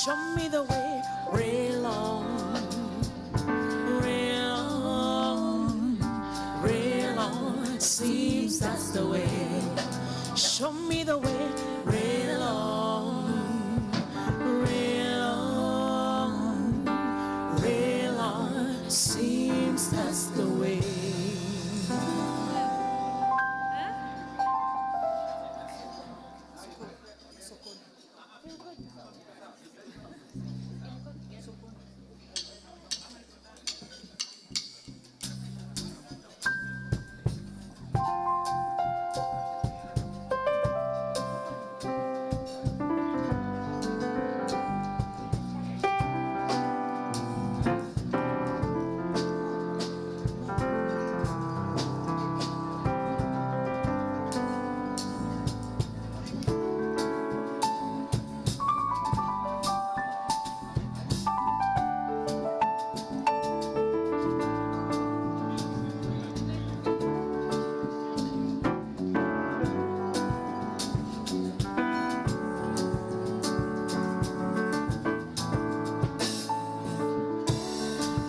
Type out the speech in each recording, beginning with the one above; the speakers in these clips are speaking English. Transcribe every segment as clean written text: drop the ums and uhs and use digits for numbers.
show me the way, real on, real on, real on. Seems that's the way. Show me the way, real on, real on, real on. Seems that's the way.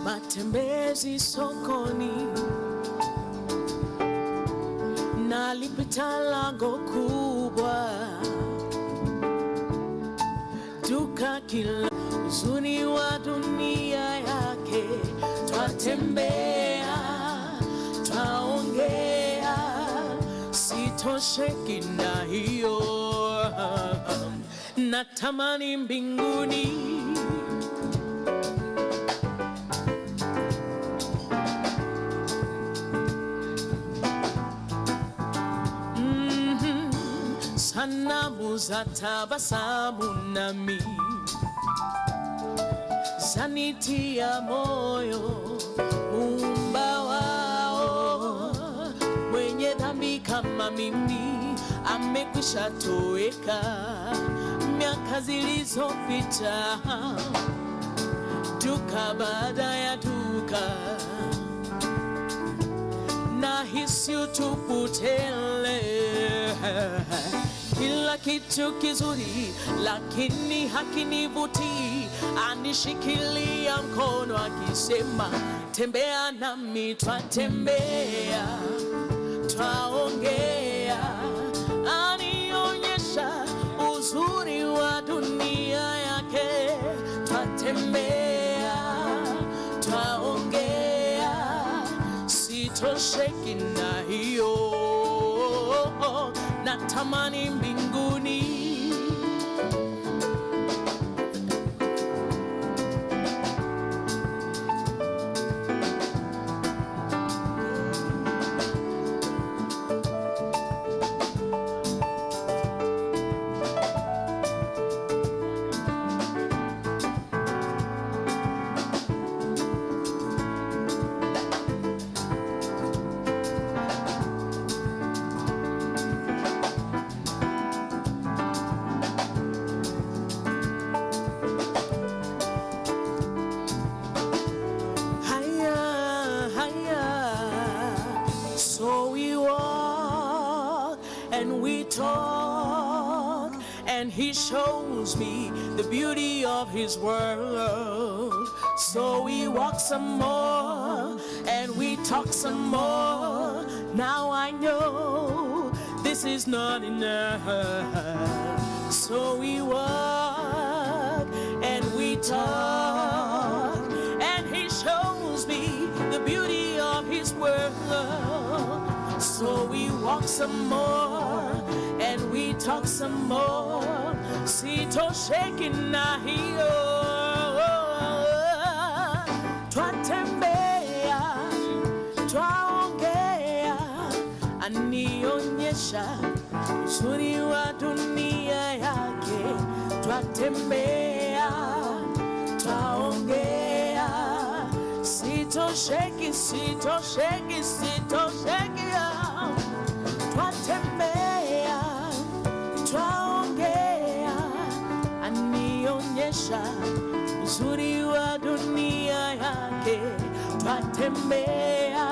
Matembezi sokoni, nalipita lango kubwa, duka kila uzuni wa dunia yake. Twatembea, twaongea, sitosheki na hiyo. Natamani mbinguni sanamu za tabasamu nami zanitia moyo. Muumba wao mwenye dhambi kama mimi amekwisha toweka miaka zilizopita, duka baada ya duka, nahisi utupu tele. Kila kitu kizuri lakini hakinivutii, anishikilia mkono akisema tembea nami. Twatembea, twaongea, anionyesha uzuri wa dunia yake. Twatembea, twaongea, sitosheki na hiyo. Natamani mbinguni and we talk, and he shows me the beauty of his world. So we walk some more, and we talk some more. Now I know this is not enough. So we walk, and we talk, and he shows me the beauty of his world. So we walk some more, and we talk some more. Sitosheki na hiyo. Twatembea, twaongea, anionyesha uzuri wa dunia yake. Twatembea, twaongea, sitosheki, sitosheki, sitosheki. Twatembea, twaongea, anionyesha uzuri wa dunia yake. Twatembea,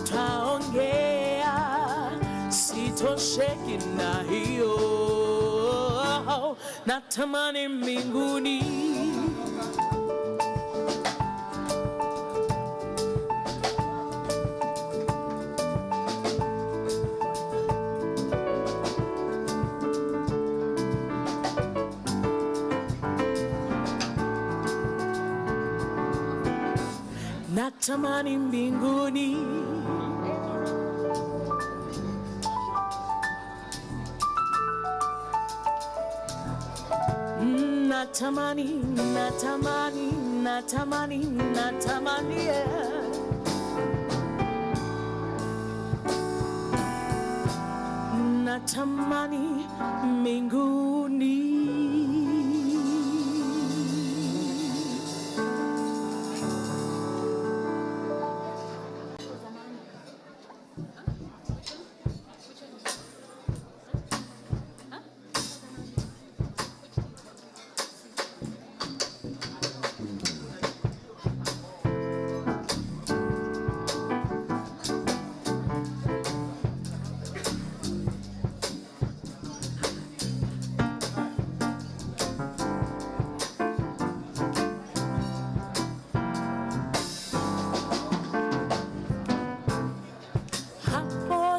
twaongea, sitosheki na hiyo. natamani mbinguni. Natamani mbinguni. Natamani, natamani, natamani, natamani, yeah. Natamani mbinguni.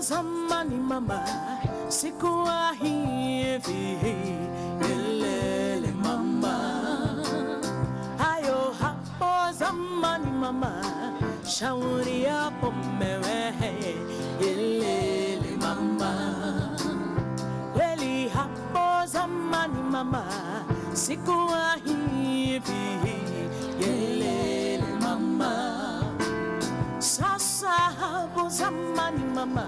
Zamani mama, sikuwa hivi milele mama. Hayo hapo zamani mama, shauri yapo mmewe milele mama. Kweli hapo zamani mama, sikuwa hivi milele mama. Sasa hapo zamani mama,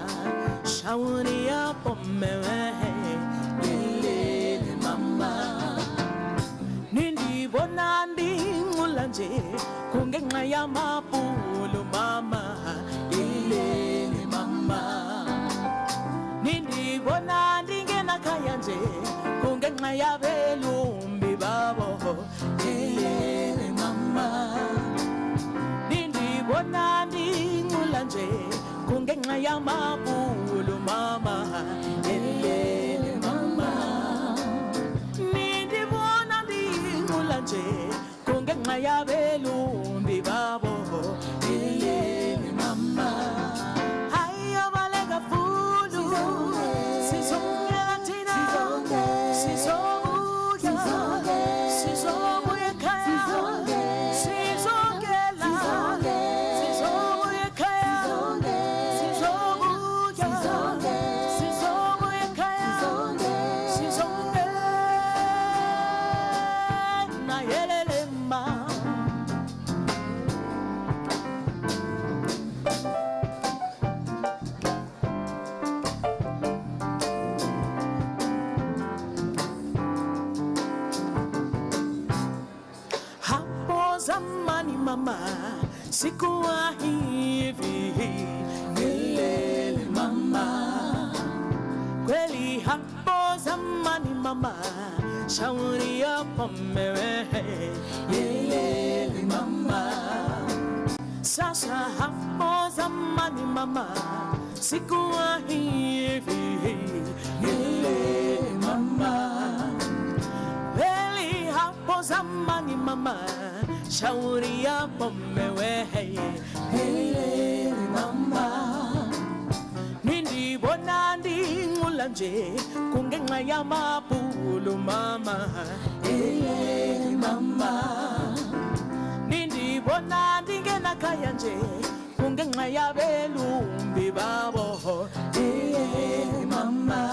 shauri yapo mmewe milele mama. Nindibona ndingulanje kungenxa yamabhulu mama milele mama. Nindibona ndingena khaya nje kungenxa yabelumbi babo milele mama. Nindibona ndingula nje kungenxa yamabhulu mama elele mama. Nindibona ndingula nje kungenxa yabelumbi babo elele mama. Hayi abaleka fulu sizongela thina sizobuya sizobuya ekhaya sizongela sizobuya ekhaya sizobuya ekhaya sizongela yelele ma. Hapo zamani mama, sikuwa hivi milele mama. Kweli hapo zamani mama, shauri yapo mmewe milele mama. Sasa hapo zamani mama, sikuwa hivi milele mama. Kweli hapo zamani mama, shauri yapo mmewe milele mama. Nindibona ndingula nje kungenxa yamabhulu mama milele mama. Nindibona ndingena khaya nje kungenxa yabelumbi babo milele mama.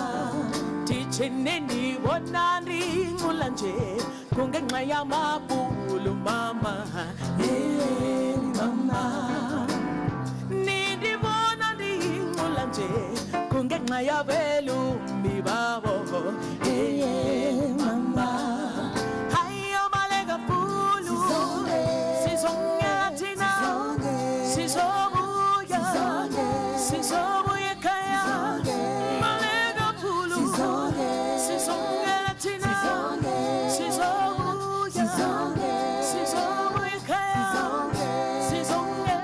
Tichini ndibona ndingula nje kungenxa yamabhulu mama milele mama. Nindibona ndingula nje kungenxa yabelumbi babo milele mama. Hayi abaleka fulu sizongela thina sizobuya ekhaya baleka fulu sizongela thina sizobuya ekhaya sizongela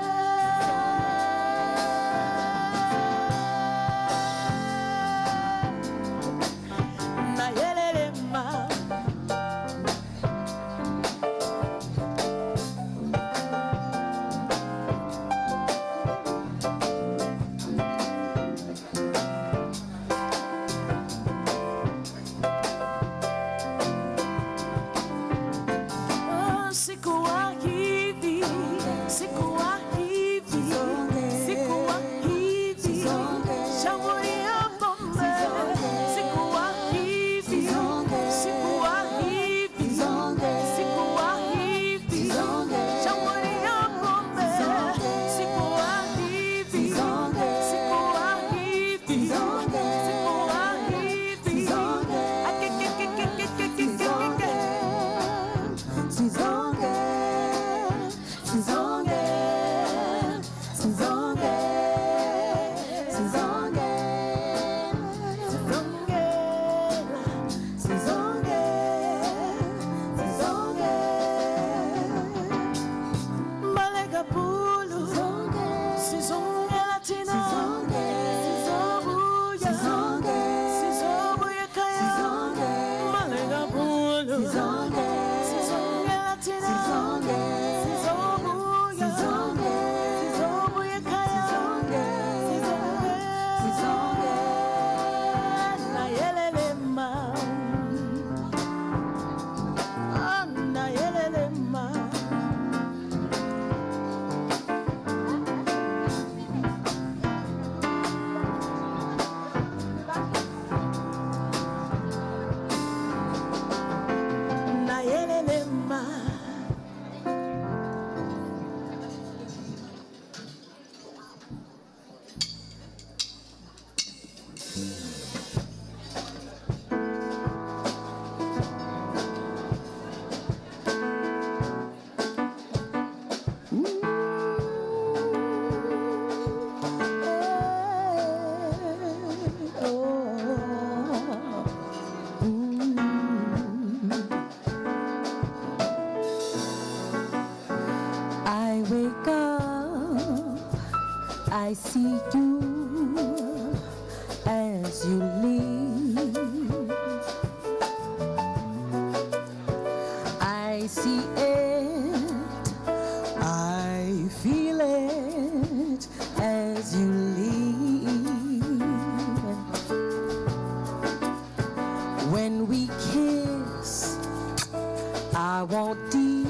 I see you as you leave. I see it, I feel it as you leave. When we kiss, I won't deep,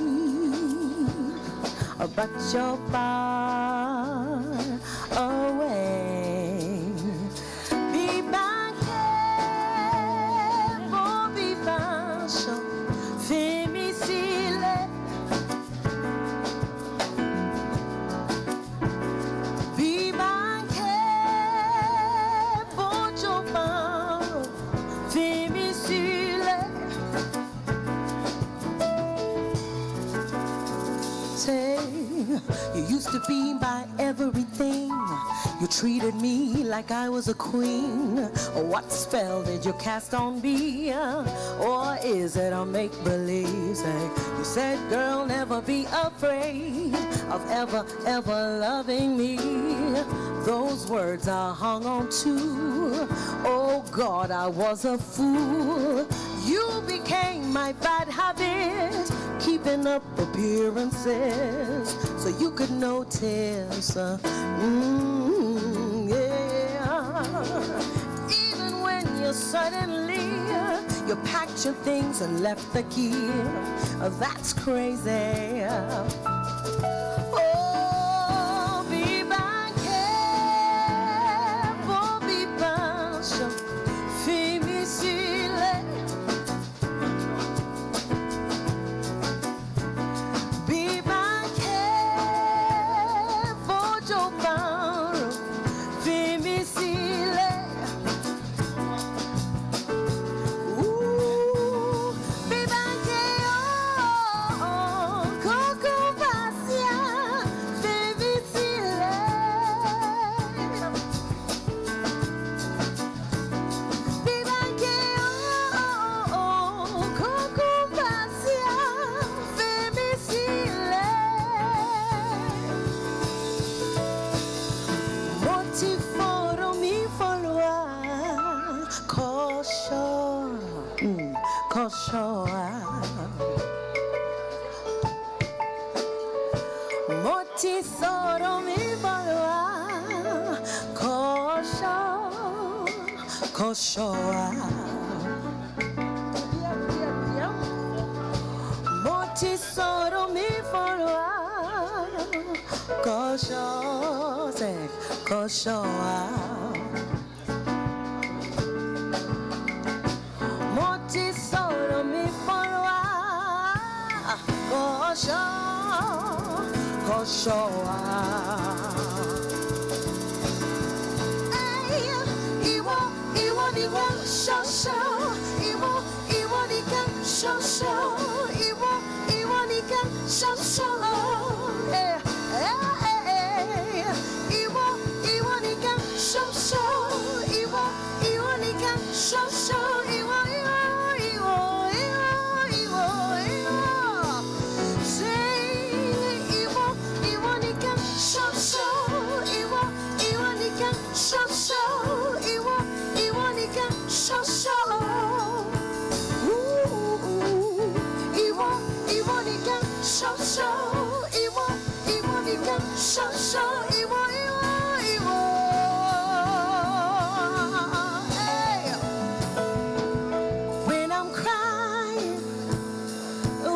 but you're far away. Be my careful, be my show, femicile. Be my careful, your far, femicile. Say, you used to be my everything. You treated me like I was a queen. What spell did you cast on me? Or is it a make-believe? Say, you said, girl, never be afraid of ever, ever loving me. Those words I hung on to. Oh God, I was a fool. You became my bad habit, keeping up appearances so you could notice. Yeah. Even when you suddenly you packed your things and left the key. That's crazy. Oh, be my careful, be patient, femicile. Be my careful, your power, femicile. Ooh, be my careful, coco pasia, femicile. Be my careful, coco pasia, femicile. Motiforo mi follower, caution, caution. Motiforo mi follower, caution, caution. Motisoro mi follower, caution, say, caution. Motisoro mi follower, caution, caution. Iwo, show, Iwo, nika, show, Iwo, nika, show, Iwo, nika, show, Iwo, nika, show, Iwo. Say, Iwo, nika, show, Iwo, nika, show, Iwo, nika, show. Ooh, Iwo, nika, show, Iwo, nika, show, Iwo. Hey. When I'm crying,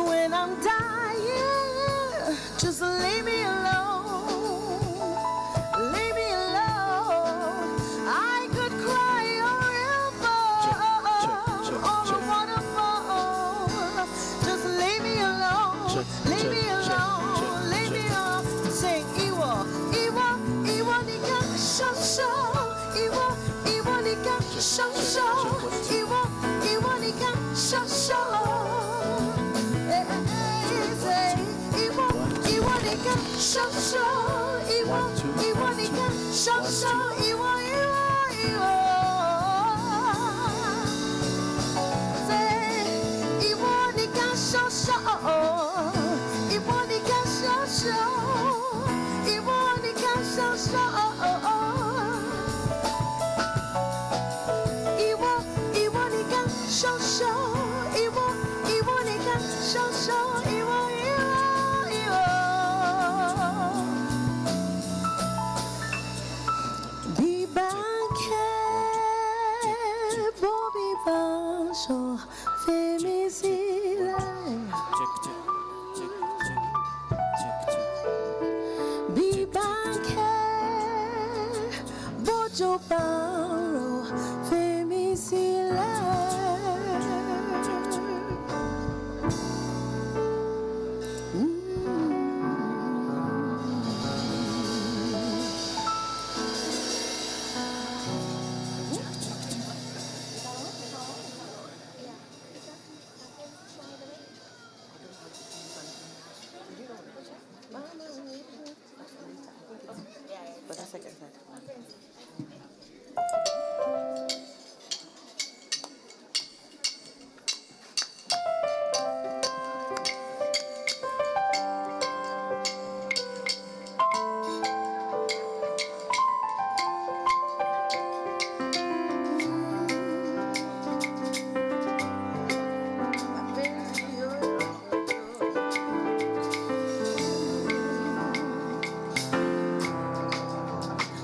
when I'm dying, just leave me alone. Leave me alone. I could cry a river on a waterfall. Just leave me alone. Leave me alone. Leave me alone. Say, Iwo, nika, show, Iwo, nika, show, Iwo, nika, show. Hey, say, Iwo, nika, show, Iwo, nika, show, Iwo. Say, Iwo, nika, show, Iwo, nika, show, Iwo, nika, show.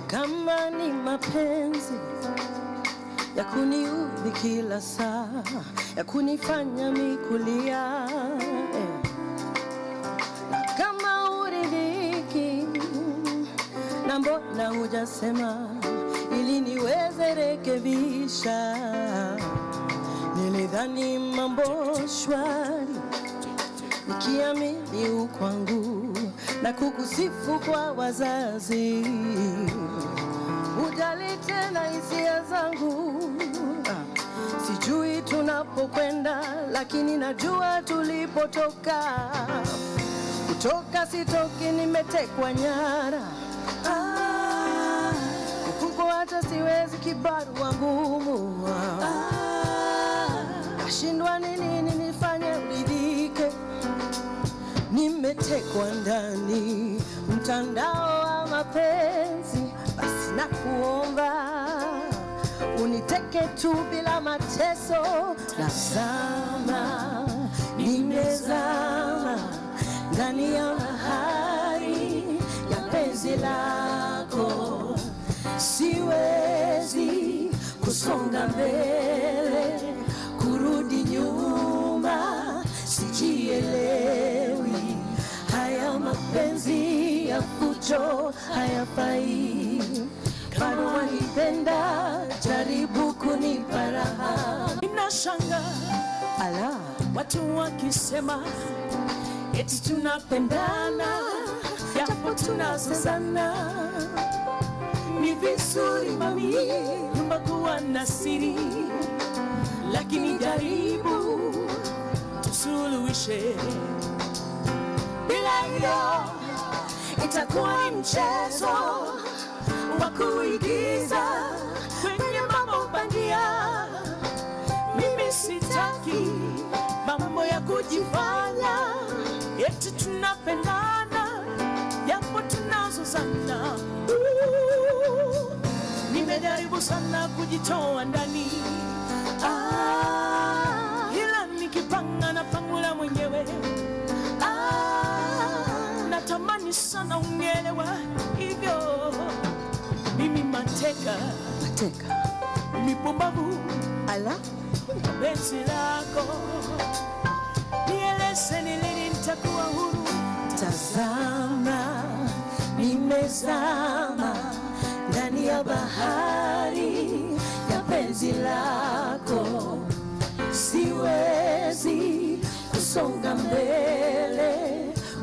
Kama ni mapenzi ya kuniudhi kila saa, ya kunifanya mikulia, na kama uridhiki, na mbona hujasema ili niweze rekebisha? Nilidhani mambo shwari, nikiamini ukwangu na kukusifu kwa wazazi. Hujali tena hisia zangu, sijui tunapokwenda, lakini najua tulipotoka. Kutoka sitoki, nimetekwa nyara. Kukuko hata siwezi, kibarua ngumu. Nashindwa ni nini nifanye uridhike. Nimetekwa ndani mtandao wa mapenzi, basi nakuomba uniteke tu bila mateso. Nazama, nimezama ndani ya bahari ya penzi lako. Siwezi kusonga mbele, kurudi nyuma, sijielewi. Haya mapenzi ya fujo hayafai. Bado wanipenda, jaribu kunipa raha. Ninashanga ala watu wakisema eti tunapendana, japo tunazozana. Ni vizuri mami nyumba kuwa na siri, lakini jaribu tusuluhishe. Bila hiyo itakuwa ni mchezo wa kuigiza kwenye mambo bandia. Mimi sitaki mambo ya kujifanya eti tunapendana, japo tunazozana. Nimejaribu sana kujitoa ndani, ila nikipanga na pangula mwenyewe. Natamani sana unielewa hivyo. Mimi mateka, mimi pumbavu ala penzi lako. Nieleze ni lini nitakuwa huru. Tazama, nimezama ndani ya bahari ya penzi lako. Siwezi kusonga mbele,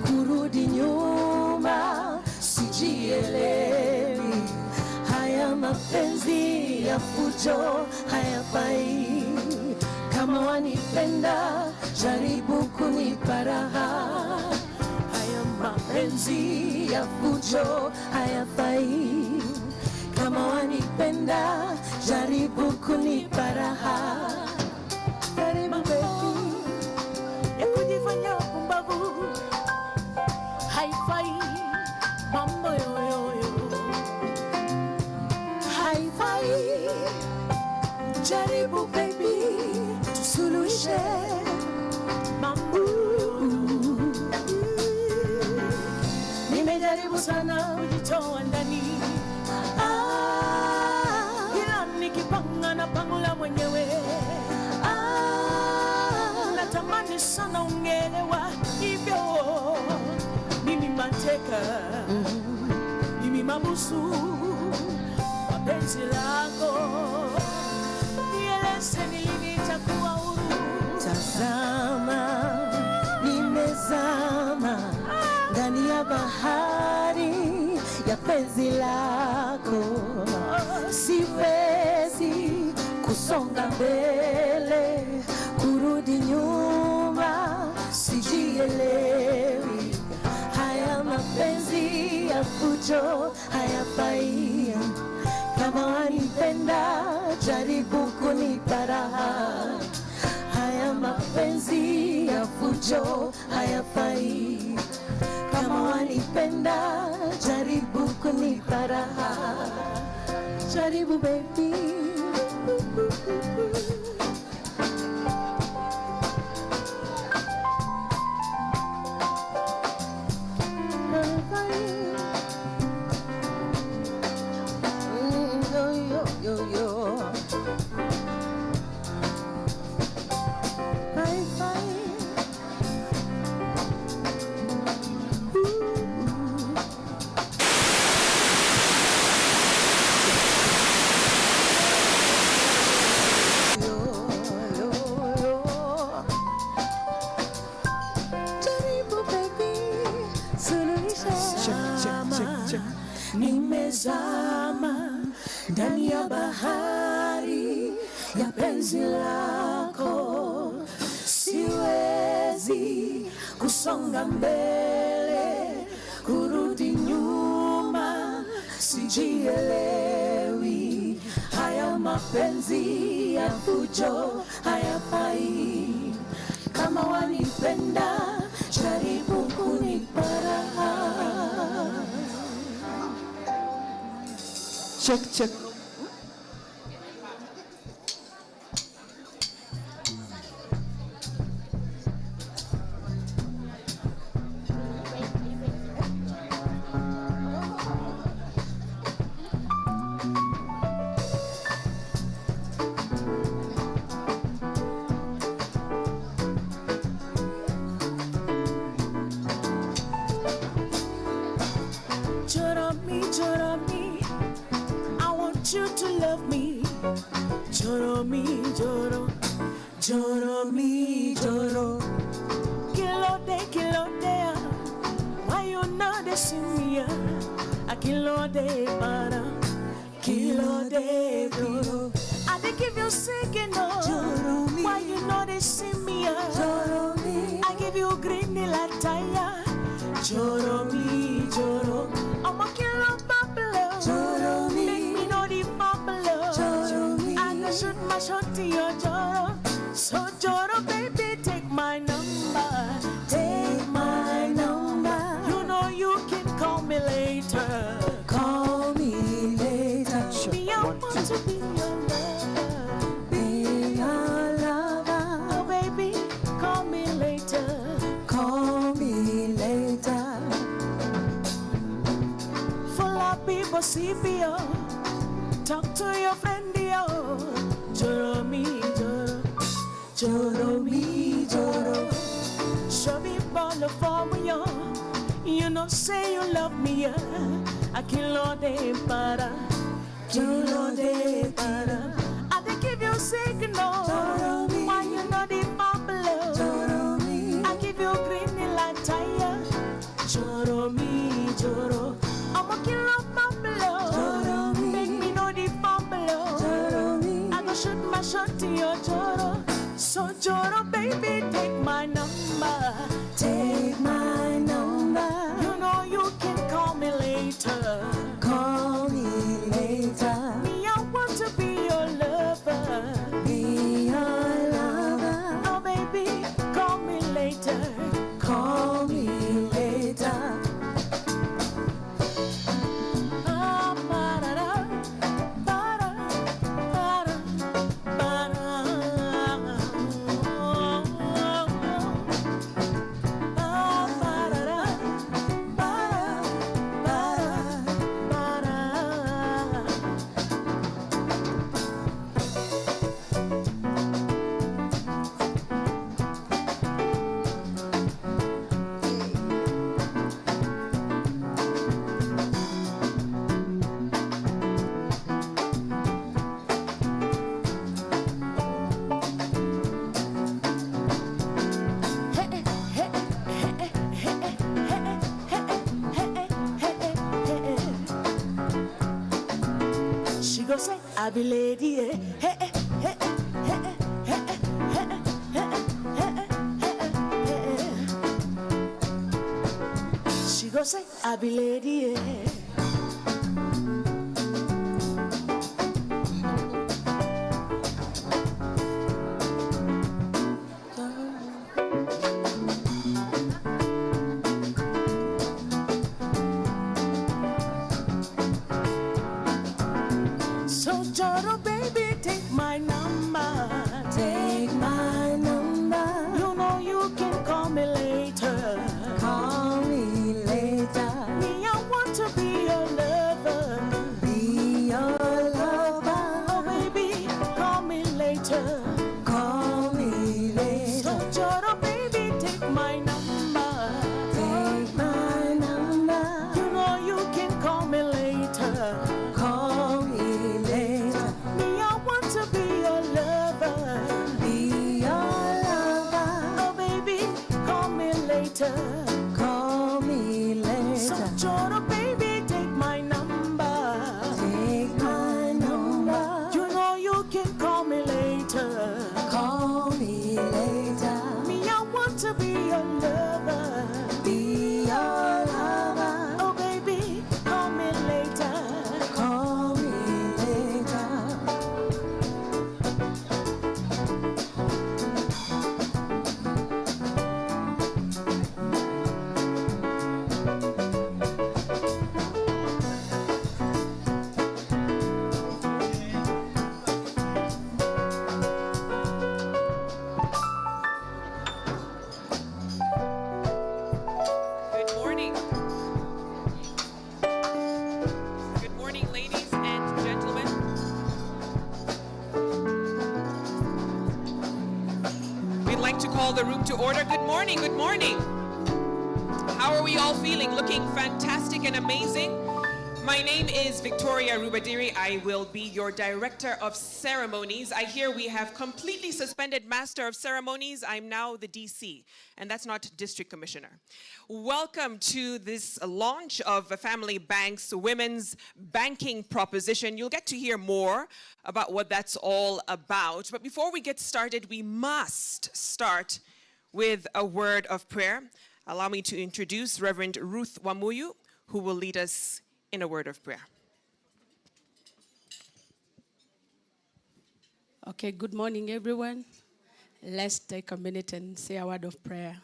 kurudi nyuma, sijielewi. Haya mapenzi ya fujo hayafai. Kama wanipenda, jaribu kunipa raha. Haya mapenzi ya fujo hayafai. Kama wanipenda, jaribu kunipa raha. Jaribu baby, ya kujifanya pumbavu haifai. Mambo yoyoyo haifai. Jaribu baby, tusuluhishe. suluhishe mambo. Nimejaribu sana kujitoa ndani, ila nikipanga na pangula mwenyewe. Natamani sana ungelewa hivyo. Mimi mateka, mimi mabusu wapenzi lako, nieleze ni lini nitakuwa huru. Tazama, nimezama ndani ya bahari ya penzi lako, siwezi kusonga mbele, kurudi nyuma, sijielewi. Haya mapenzi ya fujo hayafai. Kama wanipenda, jaribu kunipa raha. Haya mapenzi ya fujo hayafai. Kama wanipenda, jaribu kunipa raha. Jaribu baby. Nimezama ndani ya bahari ya penzi lako, siwezi kusonga mbele, kurudi nyuma, sijielewi. Haya mapenzi ya fujo hayafai. Kama wanipenda, jaribu kunipa raha. Check, check. Joromi, I want you to love me. Joromi, Joromi, Joro. Kilode, why you not see me? A kilode para, kilode Joro. I dey give you signal. Joromi, why you not see me? Joromi, I give you green lataya. Joromi, Joro. I'm a killer buffalo. Joromi, make me know the buffalo. Joromi, I go shoot my shot to your Joro. So Joro, baby, take my number. Take my number. You know you can call me later. Call me later. Me, I want to be your lover. Be your lover. Oh, baby, call me later. Call me later. People see me, talk to your friend, Joromi, Joromi, Joro. Show me ball for me, you know say you love me, I kilode para, kilode para. I dey give you signal, Joromi, why you know the bubble, Joromi. I give you green light tire, Joromi, Joro. I'm a killer buffalo. Joromi, make me know the buffalo. Joromi, I go shoot my shot to your Joro. So Joro, baby, take my number. Take my number. You know you can call me later. Call me later. Me, I want to be your lover. Be your I be lady, yeah. Hey, hey, hey, hey, hey, hey, she go say, I be lady, yeah. So Joro, baby, take my number. Take my number. You know you can call me later. Call me later. Me, I want to be your lover. Be your lover. Oh, baby, call me later. Call me So later. Joro, baby, take my number. Take my number. You know you can call me later. Call me later. Me, I want to be your lover. Be your lover. Oh, baby, call me later. Call me So later. Joro, baby, take my number. Take my number. You know you can call me later. Call me later. Me, I want to be your lover. Be your lover. Oh, baby, call me later. Call me later. Good morning. Good morning, ladies and gentlemen. We'd like to call the room to order. Good morning, good morning. How are we all feeling? Looking fantastic and amazing? My name is Victoria Rubadiri. I will be your Director of Ceremonies. I hear we have completely suspended Master of Ceremonies. I'm now the DC, and that's not District Commissioner. Welcome to this launch of Family Bank's Women's Banking Proposition. You'll get to hear more about what that's all about. But before we get started, we must start with a word of prayer. Allow me to introduce Reverend Ruth Wamuyu, who will lead us in a word of prayer. Okay, good morning, everyone. Let's take a minute and say a word of prayer.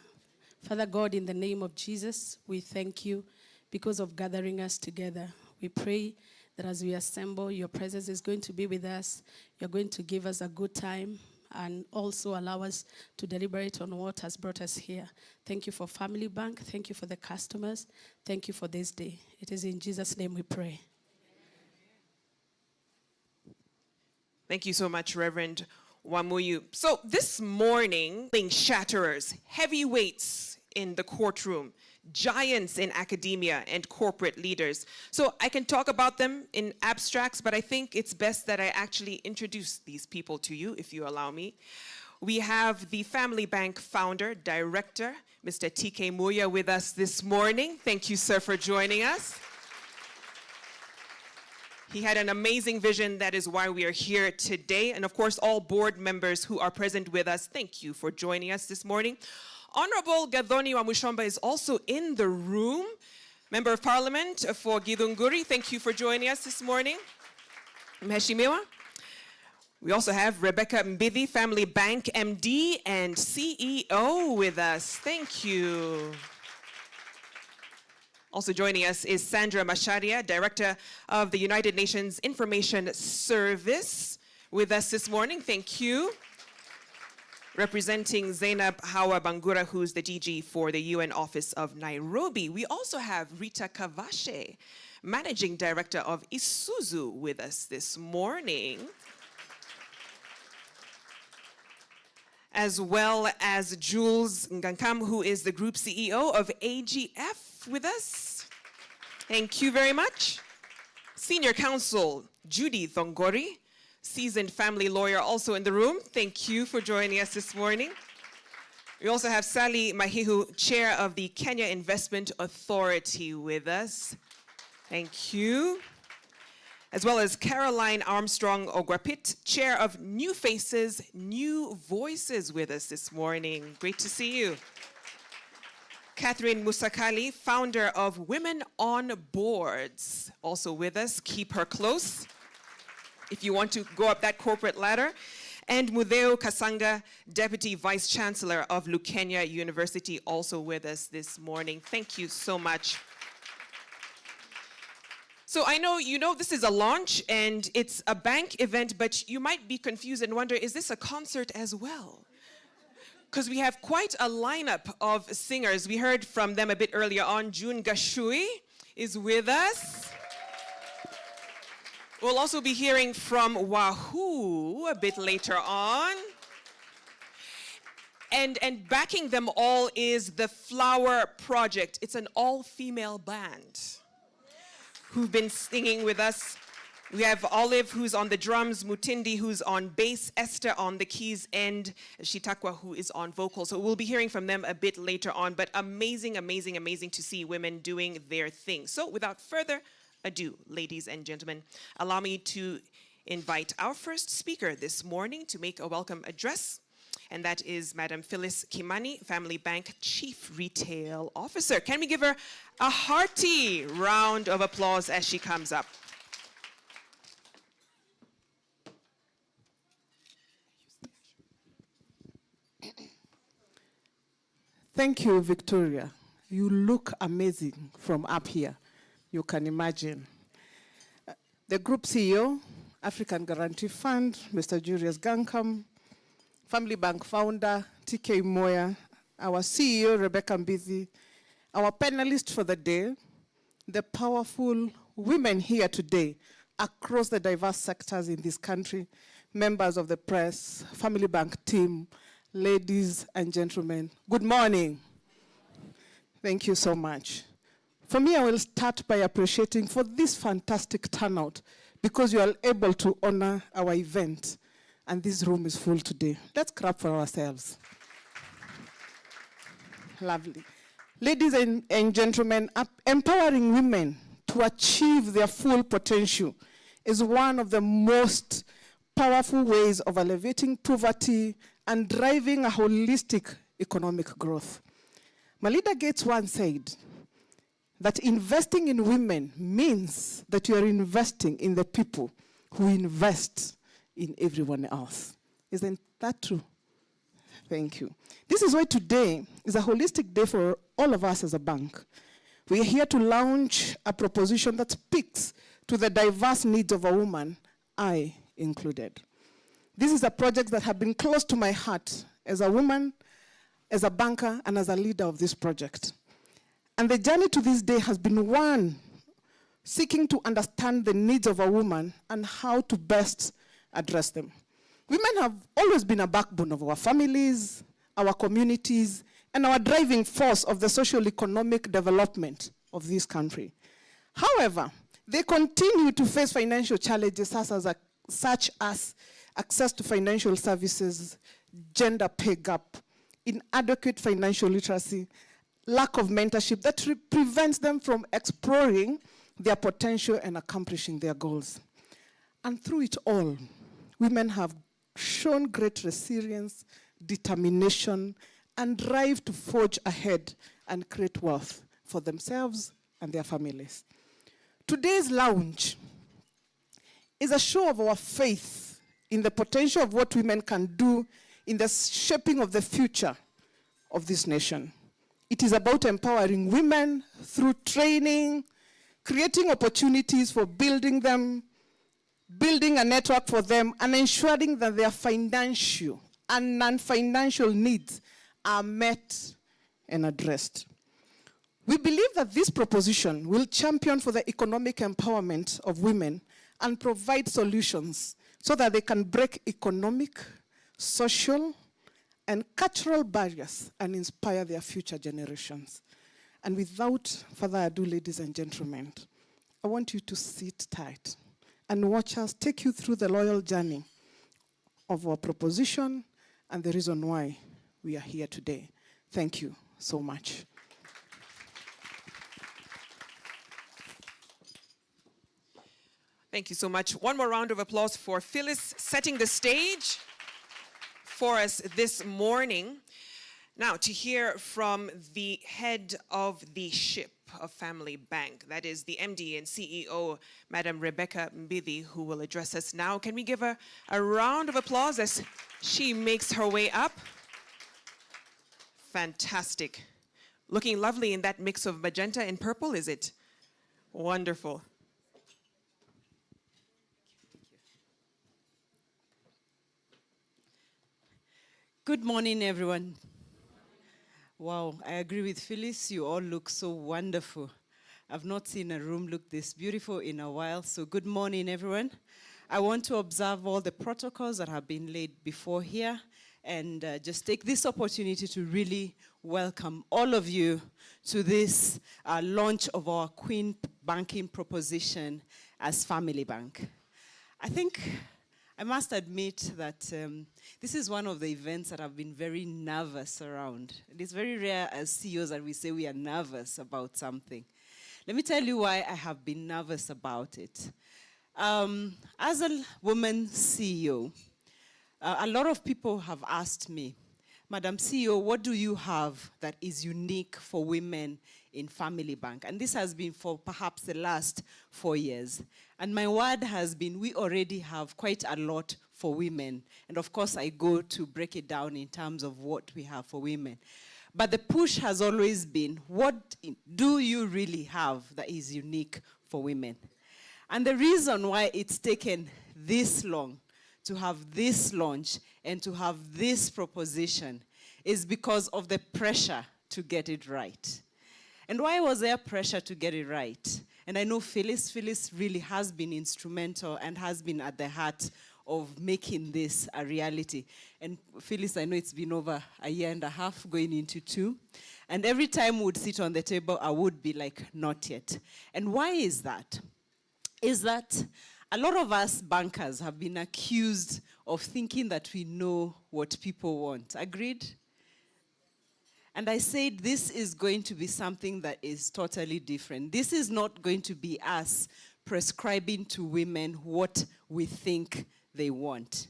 Father God, in the name of Jesus, we thank you because of gathering us together. We pray that as we assemble, your presence is going to be with us. You're going to give us a good time and also allow us to deliberate on what has brought us here. Thank you for Family Bank. Thank you for the customers. Thank you for this day. It is in Jesus' name we pray. Thank you so much, Reverend Wamuyu. So this morning, shatterers, heavyweights in the courtroom, giants in academia and corporate leaders. So I can talk about them in abstracts, but I think it's best that I actually introduce these people to you, if you allow me. We have the Family Bank founder, director, Mr. TK Muya, with us this morning. Thank you, sir, for joining us. He had an amazing vision. That is why we are here today. And of course, all board members who are present with us, thank you for joining us this morning. Honorable Gathoni Wamushomba is also in the room. Member of Parliament for Githunguri, thank you for joining us this morning. Mheshimiwa. We also have Rebecca Mbithi, Family Bank MD and CEO with us. Thank you. Also joining us is Sandra Macharia, Director of the United Nations Information Service, with us this morning. Thank you. Representing Zainab Hawa Bangura, who's the DG for the UN Office of Nairobi. We also have Rita Kavashe, Managing Director of Isuzu, with us this morning. As well as Jules Ngankam, who is the Group CEO of AGF, with us. Thank you very much. Senior Counsel Judy Thongori, seasoned family lawyer, also in the room. Thank you for joining us this morning. We also have Sally Mahihu, Chair of the Kenya Investment Authority, with us. Thank you. as well as Caroline Armstrong Ogwapit, Chair of New Faces, New Voices, with us this morning. Great to see you. Catherine Musakali, founder of Women on Boards, also with us. Keep her close if you want to go up that corporate ladder. And Mudeo Kasanga, Deputy Vice Chancellor of Lukenya University, also with us this morning. Thank you so much. So I know you know this is a launch and it's a bank event, but you might be confused and wonder, is this a concert as well? Because we have quite a lineup of singers. We heard from them a bit earlier on. June Gashui is with us. We'll also be hearing from Wahoo a bit later on. And backing them all is the Flower Project. It's an all-female band who've been singing with us. We have Olive, who's on the drums, Mutindi, who's on bass, Esther on the keys, and Shitakwa, who is on vocals. So we'll be hearing from them a bit later on, but amazing, amazing, amazing to see women doing their thing. So without further ado, ladies and gentlemen, allow me to invite our first speaker this morning to make a welcome address, and that is Madam Phyllis Kimani, Family Bank Chief Retail Officer. Can we give her a hearty round of applause as she comes up? Thank you, Victoria. You look amazing from up here. You can imagine. The Group CEO, African Guarantee Fund, Mr. Julius Gankam, Family Bank founder, TK Moya, our CEO, Rebecca Mbizi, our panelists for the day, the powerful women here today across the diverse sectors in this country, members of the press, Family Bank team, ladies and gentlemen, good morning. Thank you so much. For me, I will start by appreciating for this fantastic turnout because you are able to honor our event. And this room is full today. Let's clap for ourselves. Lovely. Ladies and gentlemen, empowering women to achieve their full potential is one of the most powerful ways of alleviating poverty and driving a holistic economic growth. Melinda Gates once said that investing in women means that you are investing in the people who invest in everyone else. Isn't that true? Thank you. This is why today is a holistic day for all of us as a bank. We are here to launch a proposition that speaks to the diverse needs of a woman, I included. This is a project that has been close to my heart as a woman, as a banker, and as a leader of this project. And the journey to this day has been one seeking to understand the needs of a woman and how to best address them. Women have always been a backbone of our families, our communities, and our driving force of the social-economic development of this country. However, they continue to face financial challenges such as access to financial services, gender pay gap, inadequate financial literacy, lack of mentorship that prevents them from exploring their potential and accomplishing their goals. And through it all, women have shown great resilience, determination, and drive to forge ahead and create wealth for themselves and their families. Today's launch is a show of our faith in the potential of what women can do in the shaping of the future of this nation. It is about empowering women through training, creating opportunities for building them, building a network for them, and ensuring that their financial and non-financial needs are met and addressed. We believe that this proposition will champion for the economic empowerment of women and provide solutions so that they can break economic, social, and cultural barriers and inspire their future generations. And without further ado, ladies and gentlemen, I want you to sit tight and watch us take you through the loyal journey of our proposition and the reason why we are here today. Thank you so much. Thank you so much. One more round of applause for Phyllis setting the stage for us this morning. Now, to hear from the head of the ship of Family Bank, that is the MD and CEO, Madam Rebecca Mbithi, who will address us now. Can we give her a round of applause as she makes her way up? Fantastic. Looking lovely in that mix of magenta and purple, is it? Wonderful. Good morning, everyone. Wow, I agree with Phyllis. You all look so wonderful. I've not seen a room look this beautiful in a while. So good morning, everyone. I want to observe all the protocols that have been laid before here and just take this opportunity to really welcome all of you to this launch of our Queen banking proposition as Family Bank. I think I must admit that this is one of the events that I've been very nervous around. It is very rare as CEOs that we say we are nervous about something. Let me tell you why I have been nervous about it. As a woman CEO, a lot of people have asked me, Madam CEO, what do you have that is unique for women in Family Bank? And this has been for perhaps the last 4 years. And my word has been, we already have quite a lot for women. And of course, I go to break it down in terms of what we have for women. But the push has always been, what do you really have that is unique for women? And the reason why it's taken this long to have this launch and to have this proposition is because of the pressure to get it right. And why was there pressure to get it right? And I know Phyllis really has been instrumental and has been at the heart of making this a reality. And Phyllis, I know it's been over a year and a half, going into 2. And every time we would sit on the table, I would be like, not yet. And why is that? Is that a lot of us bankers have been accused of thinking that we know what people want. Agreed? And I said this is going to be something that is totally different. This is not going to be us prescribing to women what we think they want.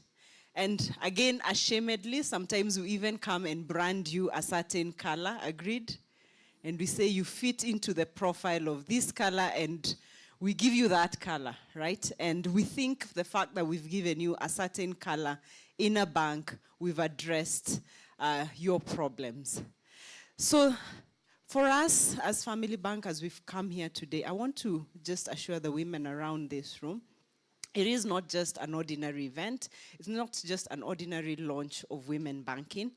And again, ashamedly, sometimes we even come and brand you a certain color. Agreed? And we say you fit into the profile of this color and we give you that color, right? And we think the fact that we've given you a certain color in a bank, we've addressed your problems. So for us as Family Bank, as we've come here today, I want to just assure the women around this room, it is not just an ordinary event. It's not just an ordinary launch of women banking.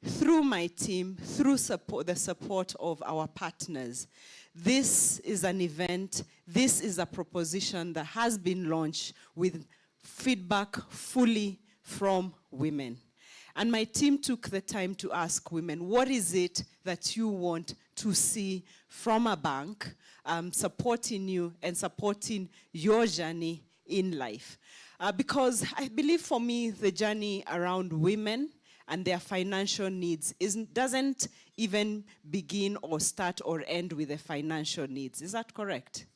Through my team, through the support of our partners, this is an event, this is a proposition that has been launched with feedback fully from women. And my team took the time to ask women, what is it that you want to see from a bank supporting you and supporting your journey in life? Because I believe for me, the journey around women and their financial needs doesn't even begin or start or end with the financial needs. Is that correct?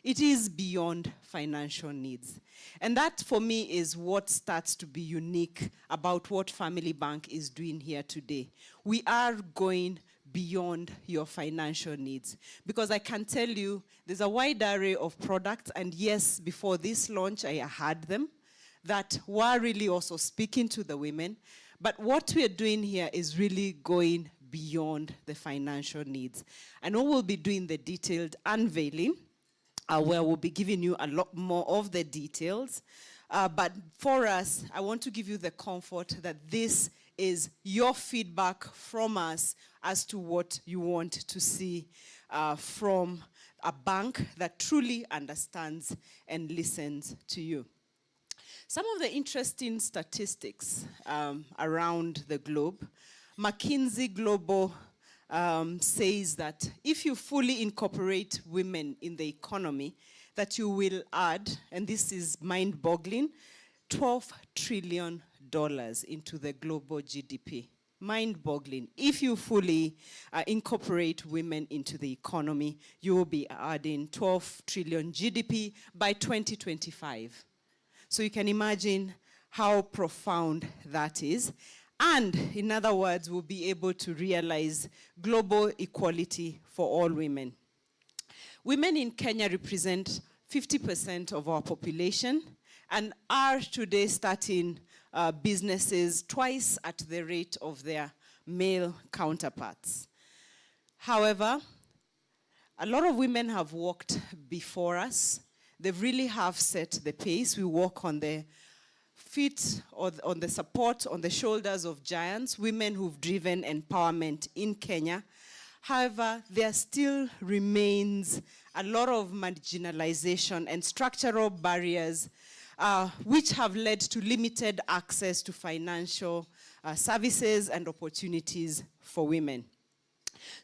It is beyond financial needs. And that, for me, is what starts to be unique about what Family Bank is doing here today. We are going beyond your financial needs. Because I can tell you, there's a wide array of products, and yes, before this launch, I had them, that were really also speaking to the women. But what we're doing here is really going beyond the financial needs. I know we'll be doing the detailed unveiling, where we'll be giving you a lot more of the details. But for us, I want to give you the comfort that this is your feedback from us as to what you want to see from a bank that truly understands and listens to you. Some of the interesting statistics around the globe, McKinsey Global says that if you fully incorporate women in the economy, that you will add, and this is mind-boggling, $12 trillion into the global GDP. mind-boggling. If you fully incorporate women into the economy, you will be adding 12 trillion GDP by 2025. So you can imagine how profound that is. And in other words, we'll be able to realize global equality for all women. Women in Kenya represent 50% of our population and are today starting businesses twice at the rate of their male counterparts. However, a lot of women have walked before us. They really have set the pace. We walk on the feet, or on the support, on the shoulders of giants, women who've driven empowerment in Kenya. However, there still remains a lot of marginalization and structural barriers which have led to limited access to financial services and opportunities for women.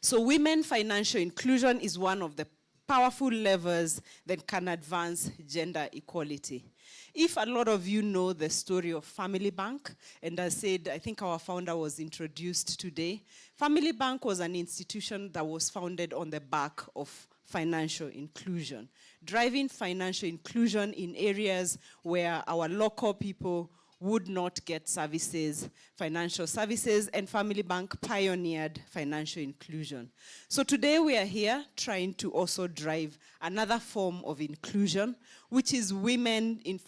So women financial inclusion is one of the powerful levers that can advance gender equality. If a lot of you know the story of Family Bank, and I said, I think our founder was introduced today, Family Bank was an institution that was founded on the back of financial inclusion, driving financial inclusion in areas where our local people would not get services, financial services, and Family Bank pioneered financial inclusion. So today we are here trying to also drive another form of inclusion, which is women in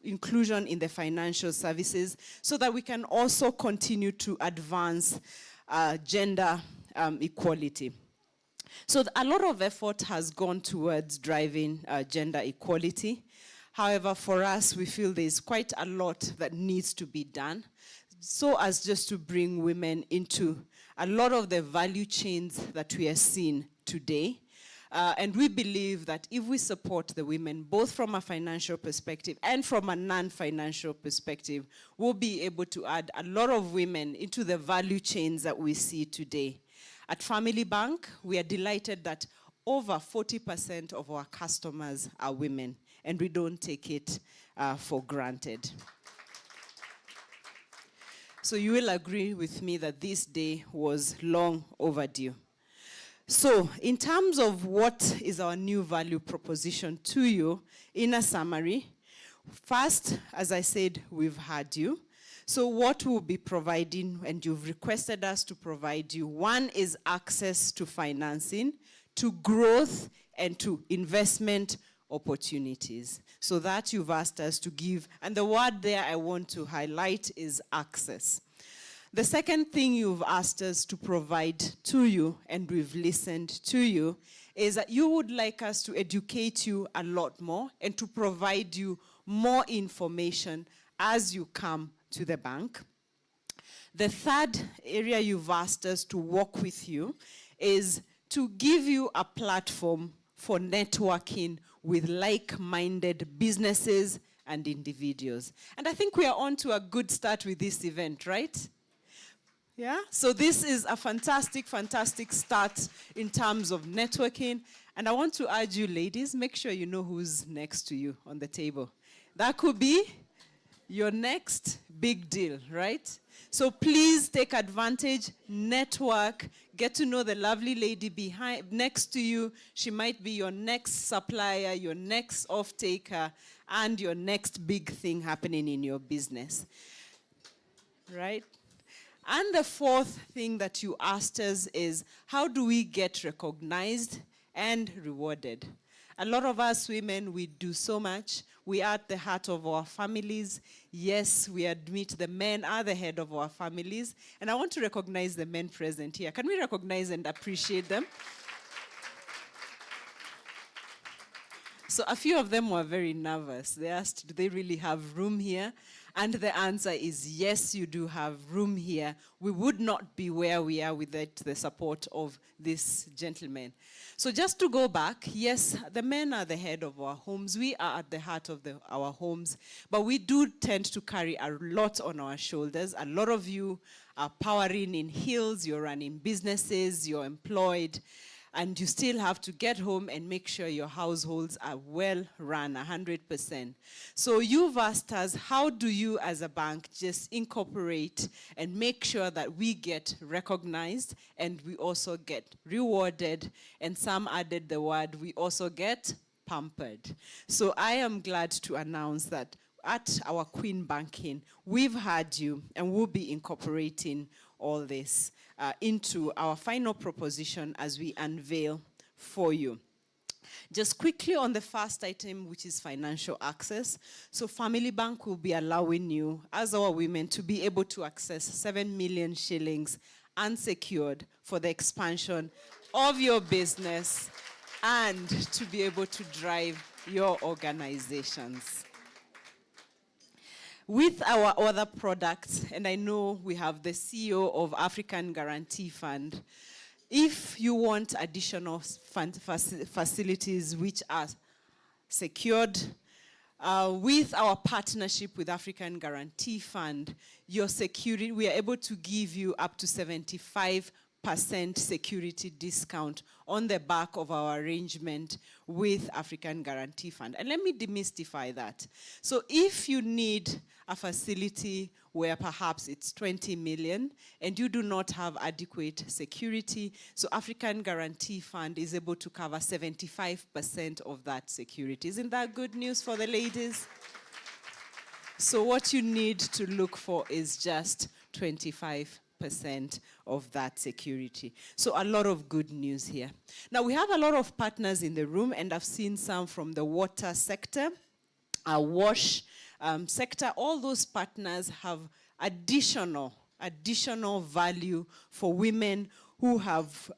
inclusion in the financial services, so that we can also continue to advance gender equality. So a lot of effort has gone towards driving gender equality. However, for us, we feel there's quite a lot that needs to be done, so as just to bring women into a lot of the value chains that we are seeing today. And we believe that if we support the women, both from a financial perspective and from a non-financial perspective, we'll be able to add a lot of women into the value chains that we see today. At Family Bank, we are delighted that over 40% of our customers are women, and we don't take it for granted. So you will agree with me that this day was long overdue. So in terms of what is our new value proposition to you, in a summary, first, as I said, we've had you. So what we'll be providing, and you've requested us to provide you, one is access to financing, to growth, and to investment opportunities. So that you've asked us to give, and the word there I want to highlight is access. The second thing you've asked us to provide to you, and we've listened to you, is that you would like us to educate you a lot more and to provide you more information as you come to the bank. The third area you've asked us to work with you is to give you a platform for networking with like-minded businesses and individuals. And I think we are on to a good start with this event, right? Yeah, so this is a fantastic, fantastic start in terms of networking. And I want to urge you, ladies, make sure you know who's next to you on the table. That could be your next big deal, right? So please take advantage, network, get to know the lovely lady next to you. She might be your next supplier, your next off-taker, and your next big thing happening in your business, right? And the fourth thing that you asked us is, how do we get recognized and rewarded? A lot of us women, we do so much. We are at the heart of our families. Yes, we admit the men are the head of our families. And I want to recognize the men present here. Can we recognize and appreciate them? So a few of them were very nervous. They asked, do they really have room here? And the answer is yes, you do have room here. We would not be where we are without the support of this gentleman. So just to go back, yes, the men are the head of our homes. We are at the heart of our homes. But we do tend to carry a lot on our shoulders. A lot of you are powering in hills. You're running businesses. You're employed. and you still have to get home and make sure your households are well run 100%. So you've asked us, how do you as a bank just incorporate and make sure that we get recognized and we also get rewarded, and some added the word, we also get pampered. So I am glad to announce that at our Queen Banking, we've had you, and we'll be incorporating all this into our final proposition as we unveil for you. Just quickly on the first item, which is financial access. So Family Bank will be allowing you, as our women, to be able to access 7 million shillings unsecured for the expansion of your business and to be able to drive your organizations. With our other products, and I know we have the CEO of African Guarantee Fund, if you want additional facilities which are secured, with our partnership with African Guarantee Fund, your security, we are able to give you up to 75% security discount on the back of our arrangement with African Guarantee Fund. And let me demystify that. So if you need a facility where perhaps it's 20 million and you do not have adequate security, so African Guarantee Fund is able to cover 75% of that security. Isn't that good news for the ladies? So what you need to look for is just 25% of that security. So a lot of good news here. Now we have a lot of partners in the room, and I've seen some from the water sector, wash sector. All those partners have additional value for women who have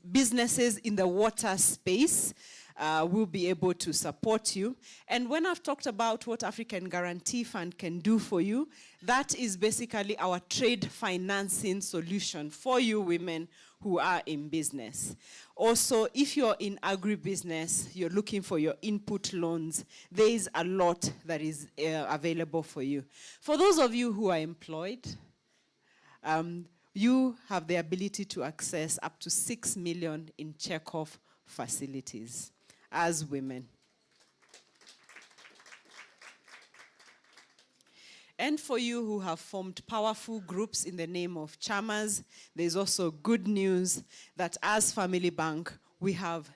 businesses in the water space. Will be able to support you. And when I've talked about what African Guarantee Fund can do for you, that is basically our trade financing solution for you women who are in business. Also, if you're in agribusiness, you're looking for your input loans, there is a lot that is available for you. For those of you who are employed, you have the ability to access up to 6 million in check-off facilities as women. And for you who have formed powerful groups in the name of Chamas, there's also good news that as Family Bank, we have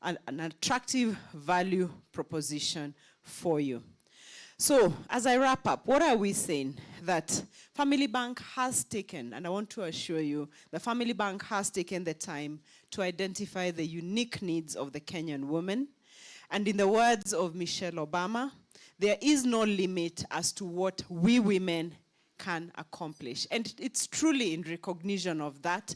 an attractive value proposition for you. So, as I wrap up, what are we saying? That Family Bank has taken, and I want to assure you, the Family Bank has taken the time to identify the unique needs of the Kenyan woman. And in the words of Michelle Obama, there is no limit as to what we women can accomplish. And it's truly in recognition of that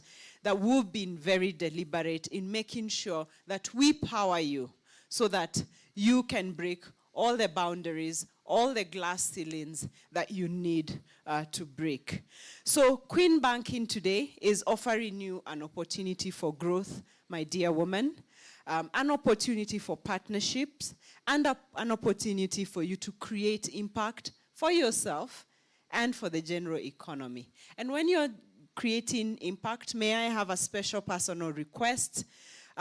we've been very deliberate in making sure that we power you so that you can break all the boundaries, all the glass ceilings that you need to break. So Queen Banking today is offering you an opportunity for growth, my dear woman, an opportunity for partnerships, and an opportunity for you to create impact for yourself and for the general economy. And when you're creating impact, may I have a special personal request?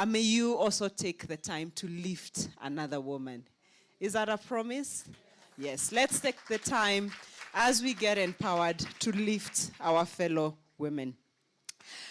May you also take the time to lift another woman. Is that a promise? Yes, let's take the time as we get empowered to lift our fellow women.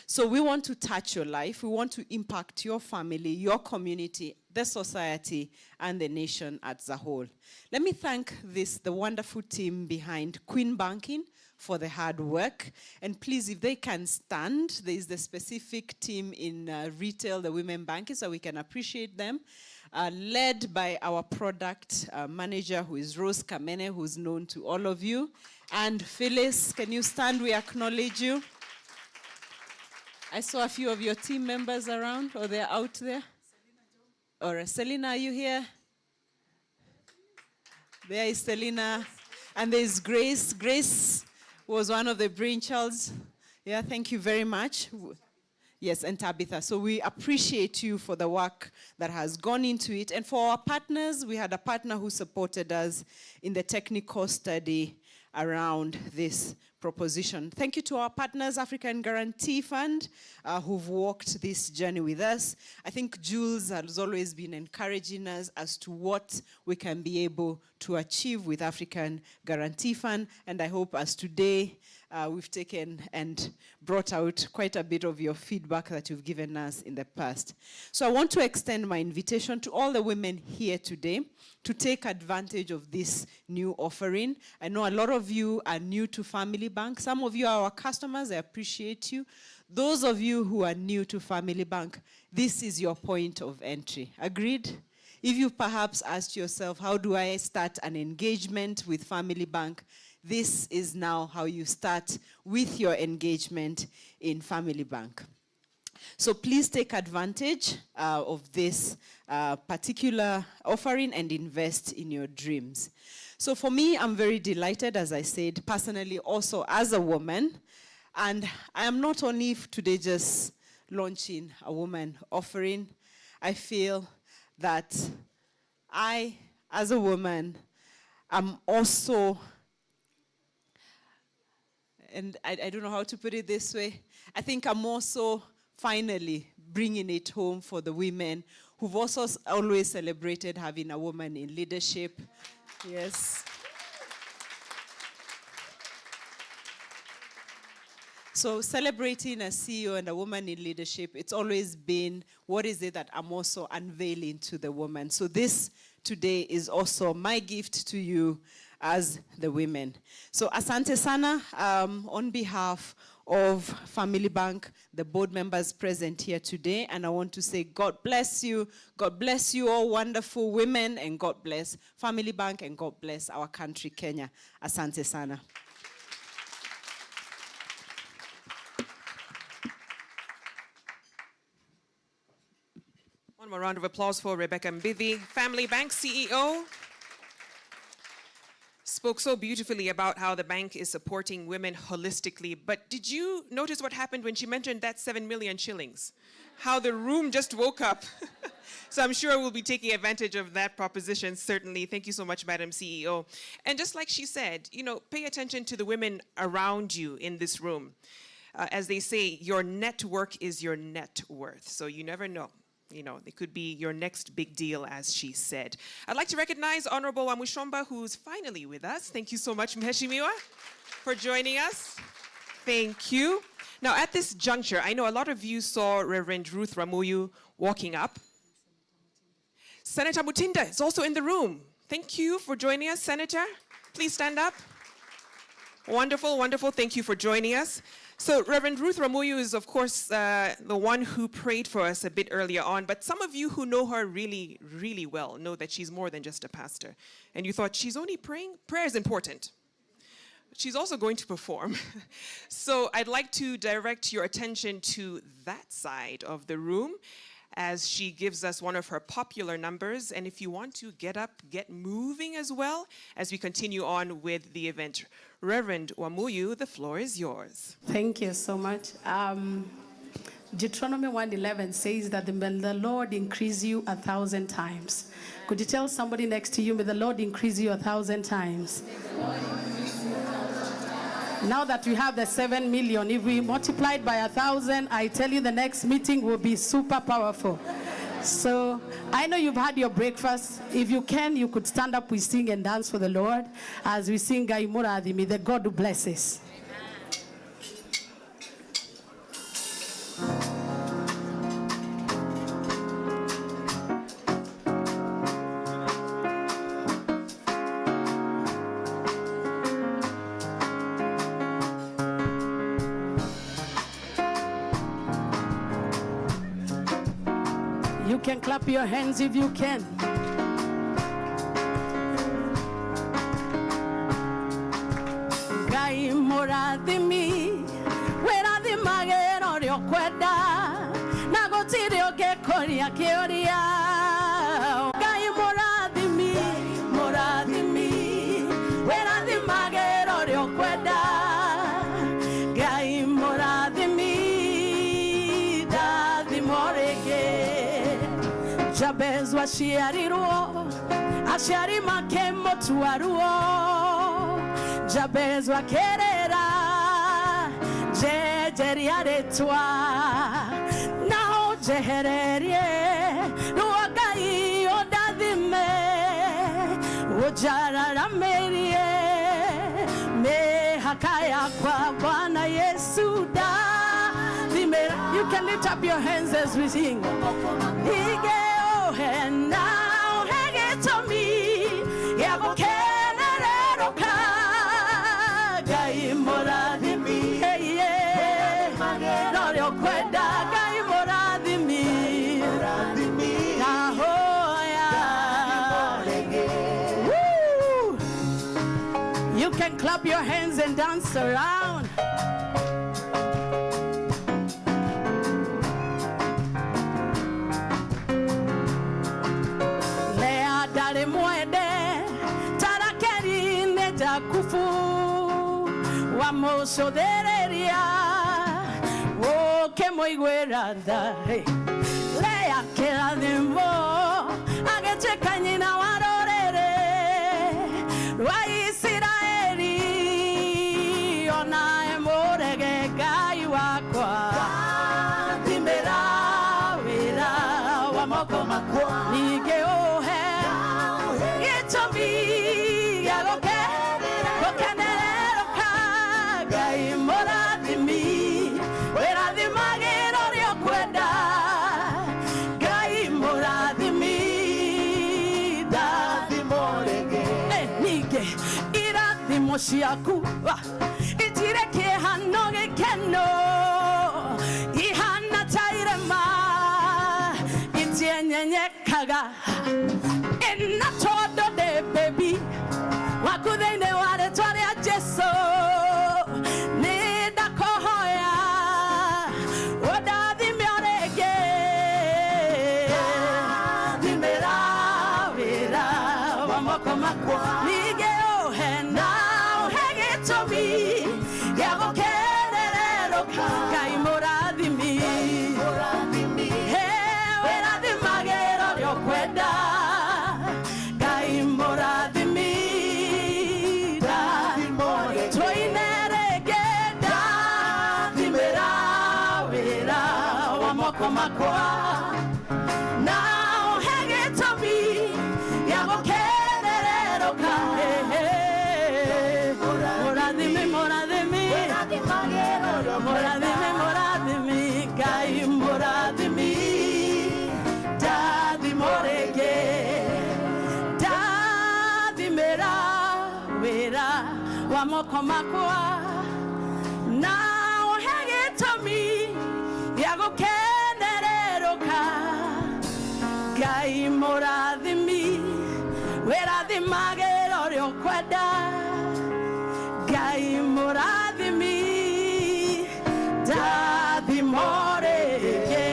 So we want to touch your life. We want to impact your family, your community, the society, and the nation as a whole. Let me thank the wonderful team behind Queen Banking for the hard work. And please, if they can stand, there is the specific team in retail, the women banking, so we can appreciate them. Led by our product manager, who is Rose Kamene, who's known to all of you. And Phyllis, can you stand? We acknowledge you. I saw a few of your team members around, or they're out there. Or Selena, are you here? There is Selena. And there's Grace. Grace was one of the brainchilds. Yeah, thank you very much. Yes, and Tabitha. So we appreciate you for the work that has gone into it. And for our partners, we had a partner who supported us in the technical study around this proposition. Thank you to our partners, African Guarantee Fund, who've walked this journey with us. I think Jules has always been encouraging us as to what we can be able to achieve with African Guarantee Fund, and I hope as today we've taken and brought out quite a bit of your feedback that you've given us in the past. So I want to extend my invitation to all the women here today to take advantage of this new offering. I know a lot of you are new to Family Bank. Some of you are our customers. I appreciate you. Those of you who are new to Family Bank, this is your point of entry. Agreed? If you perhaps asked yourself, how do I start an engagement with Family Bank? This is now how you start with your engagement in Family Bank. So please take advantage of this particular offering and invest in your dreams. So for me, I'm very delighted, as I said, personally also as a woman. And I am not only today just launching a woman offering. I feel that I, as a woman, am also, and I don't know how to put it this way, I think I'm also finally bringing it home for the women who've also always celebrated having a woman in leadership. Yes. So celebrating a CEO and a woman in leadership, it's always been, what is it that I'm also unveiling to the woman? So this today is also my gift to you as the women. So asante sana, on behalf of Family Bank, the board members present here today, and I want to say God bless you all wonderful women, and God bless Family Bank, and God bless our country, Kenya. Asante sana. One more round of applause for Rebecca Mbithi, Family Bank CEO. Spoke so beautifully about how the bank is supporting women holistically. But did you notice what happened when she mentioned that 7 million shillings? How the room just woke up. So I'm sure we'll be taking advantage of that proposition, certainly. Thank you so much, Madam CEO. And just like she said, you know, pay attention to the women around you in this room. As they say, your network is your net worth. So you never know. You know, they could be your next big deal, as she said. I'd like to recognize Honorable Wamushomba, who's finally with us. Thank you so much, Mheshimiwa, for joining us. Thank you. Now, at this juncture, I know a lot of you saw Reverend Ruth Ramuyu walking up. Senator Mutinda is also in the room. Thank you for joining us, Senator. Please stand up. Wonderful, wonderful. Thank you for joining us. So Reverend Ruth Ramuyu is, of course, the one who prayed for us a bit earlier on, but some of you who know her really, really well know that she's more than just a pastor. And you thought, she's only praying? Prayer is important. She's also going to perform. So I'd like to direct your attention to that side of the room as she gives us one of her popular numbers. And if you want to get up, get moving as well as we continue on with the event. Reverend Wamuyu, the floor is yours. Thank you so much. Deuteronomy 1:11 says that may the Lord increase you 1,000 times. Could you tell somebody next to you, may the Lord increase you 1,000 times? Now that we have the 7 million, if we multiply it by 1,000, I tell you the next meeting will be super powerful. So I know you've had your breakfast. If you can, you could stand up, we sing and dance for the Lord as we sing Gaimura Adimi, the God who blesses. You can clap your hands if you can. Gai morathimi, werathimagĩra ũrĩa ũkwenda, na gũtirĩ ũngĩkũria kĩũria. Gai morathimi, werathimagĩra ũrĩa ũkwenda. Gai morathimi, ndathimo rĩngĩ. Jabez washiarirwo, aciari make mũtuarwo. Jabez wakerera, njenjeria rĩtwa na ũnjehererie nĩguo Ngai ũndathime ũnjararamĩrie mĩhaka yakwa Bwana Yesu ndathimĩra. You can lift up your hands as we sing. Igeuhe na ũhegĩtũmi gĩa gũkenererũka Ngai mũrathimi rũrĩa ũkwenda Ngai mũrathimi ndahoya. Woo! You can clap your hands and dance around. Lea dale mwende tarakeri neja kufu wa mosodereria oke moigweranda Lea kirathimo agecheka nyina wa rorere rwa Isiraeli ona emurege Ngai wakwa ndathimĩra wĩra wa moko makwa ningĩũhe gĩtũmi gĩa gũkenererũka Ngai mũrathimi wĩrathimagĩra ũrĩa ũkwenda Ngai mũrathimi ndathimo rĩngĩ ningĩ irathimo ciaku itirĩ kĩhano gĩkeno ihana ta irema itienyekaga ina tondũ ndĩ baby waku thĩinĩ wa rĩtwa rĩa Jesũ nĩ ndakũhoya ũndathime o rĩngĩ ndathimĩra wĩra wa moko makwa ningĩ ũhe na ũhe gĩtũmi gĩa gũkenererũka Ngai mũrathimi wĩrathimagĩra ũrĩa ũkwenda Ngai mũrathimi tũine rĩngĩ ndathimĩra wĩra wa moko makwa na ũhe gĩtũmi gĩa gũkenererũka mũrathimi mũrathimi mũrathimi Ngai mũrathimi ndathimo rĩngĩ ndathimĩra wĩra wa moko makwa na ũhe gĩtũmi gĩa gũkenererũka Ngai mũrathimi wĩrathimagĩra ũrĩa ũkwenda Ngai mũrathimi ndathimo rĩngĩ.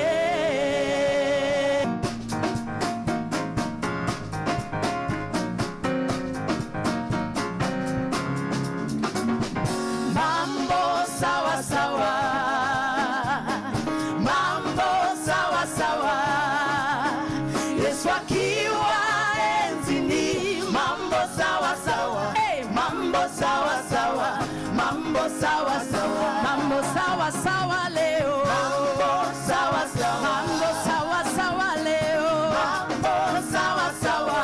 Mambo sawa sawa, mambo sawa sawa, Yesu akiwa enzini. Mambo sawa sawa, hey, mambo sawa sawa, mambo sawa sawa, mambo sawa sawa leo. Mambo sawa sawa, mambo sawa sawa leo. Mambo sawa sawa,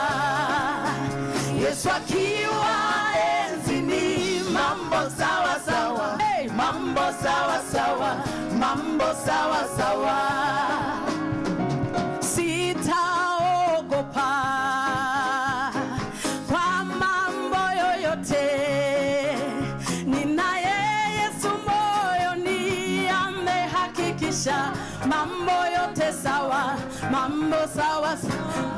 Yesu akiwa enzini. Mambo sawa sawa, hey, mambo sawa sawa, mambo sawa sawa. Sitaogopa kwa mambo yoyote, ninaye Yesu moyoni, amehakikisha mambo yote sawa, mambo sawa,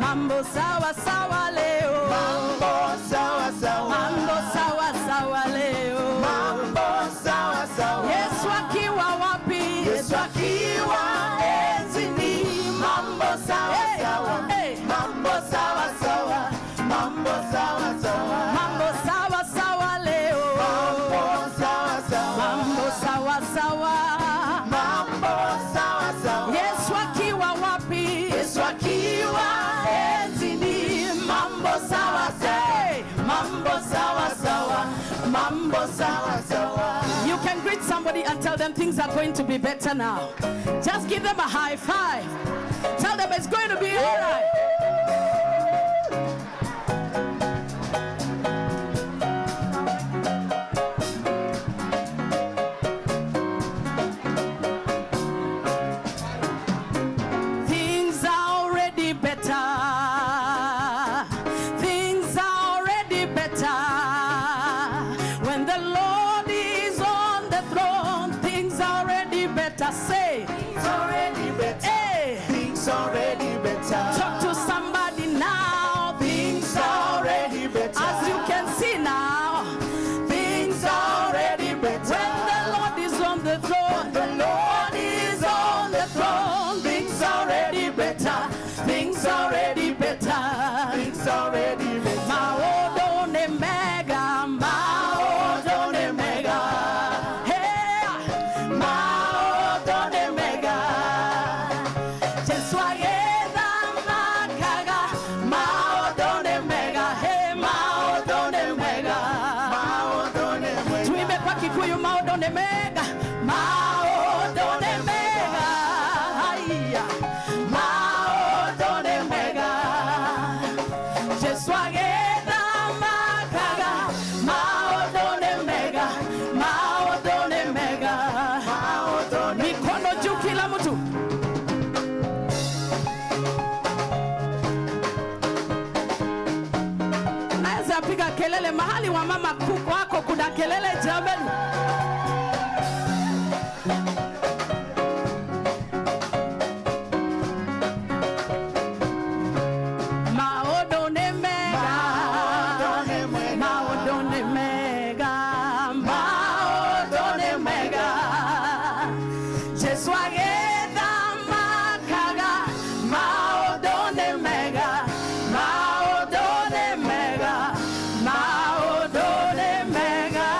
mambo sawa sawa leo. Mambo sawa sawa, mambo sawa sawa leo. Mambo sawa sawa, Yesu akiwa wapi? Yesu akiwa enzini. Mambo sawa sawa, hey, mambo sawa sawa, mambo sawa sawa, mambo sawa sawa leo. Mambo sawa sawa, mambo sawa sawa, mambo sawa sawa. Yesu akiwa wapi? Yesu akiwa enzini. Mambo sawa sawa, mambo sawa sawa, mambo sawa sawa. You can greet somebody and tell them things are going to be better now. Just give them a high five. Tell them it's going to be all right. Things are already better. Things are already better. When the Lord is on the throne, things are already better. Say, Things already better. hey, Things already better. talk to somebody now. Things are already better. As you can see now, things are already better. When the Lord is on the throne, the Lord is on the throne. Things are already better. Things are already better. Things already better. Maodone mega, maodone mega. Hey, maodone mega. Jeswageda makaga, maodone mega. Hey, maodone mega. Maodone mega. Tuimbe kwa Kikuyu, maodone mega. Maodone mega. Haya, maodone mega. Jeswageda makaga, maodone mega. Maodone mega. Mikono juu kila mtu. Naweza piga kelele mahali wa mama kuko wako, kuna kelele jamani. Maodone mega. Maodone mega. Maodone mega. Jeswageda makaga. Maodone mega. Maodone mega. Maodone mega.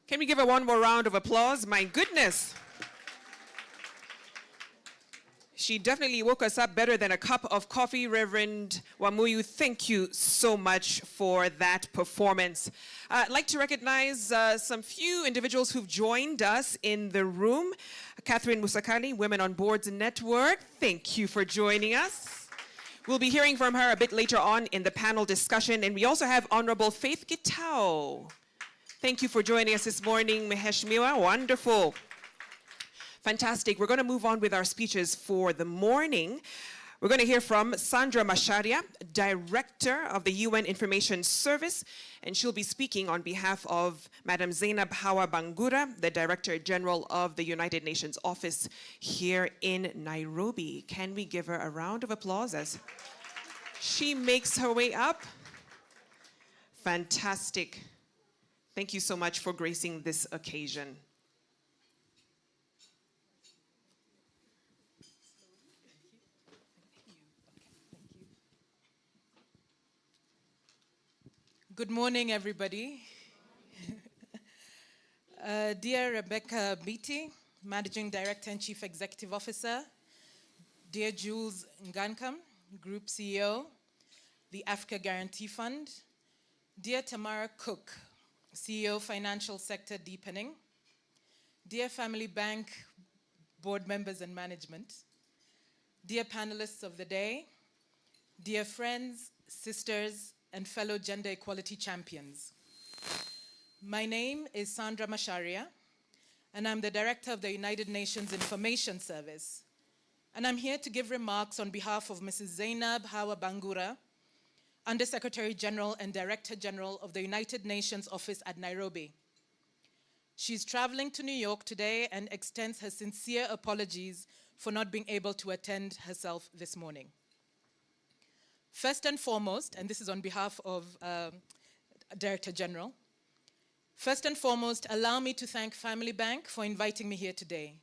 Can we give her one more round of applause? My goodness. She definitely woke us up better than a cup of coffee. Reverend Wamuyu, thank you so much for that performance. I'd like to recognize some few individuals who've joined us in the room. Catherine Musakali, Women on Boards Network, thank you for joining us. We'll be hearing from her a bit later on in the panel discussion. And we also have Honorable Faith Gitao. Thank you for joining us this morning, Meheshimiwa. Wonderful. Fantastic. We're going to move on with our speeches for the morning. We're going to hear from Sandra Macharia, Director of the UN Information Service, and she'll be speaking on behalf of Madam Zainab Hawa Bangura, the Director General of the United Nations Office here in Nairobi. Can we give her a round of applause as she makes her way up? Fantastic. Thank you so much for gracing this occasion. Good morning, everybody. Dear Rebecca Beatty, Managing Director and Chief Executive Officer, dear Jules Ngankam, Group CEO, the Africa Guarantee Fund, dear Tamara Cook, CEO, Financial Sector Deepening, dear Family Bank board members and management, dear panelists of the day, dear friends, sisters, and fellow gender equality champions. My name is Sandra Macharia, and I'm the Director of the United Nations Information Service. And I'm here to give remarks on behalf of Mrs. Zainab Hawa Bangura, Under-Secretary General and Director General of the United Nations Office at Nairobi. She's traveling to New York today and extends her sincere apologies for not being able to attend herself this morning. First and foremost, and this is on behalf of Director General, first and foremost, allow me to thank Family Bank for inviting me here today.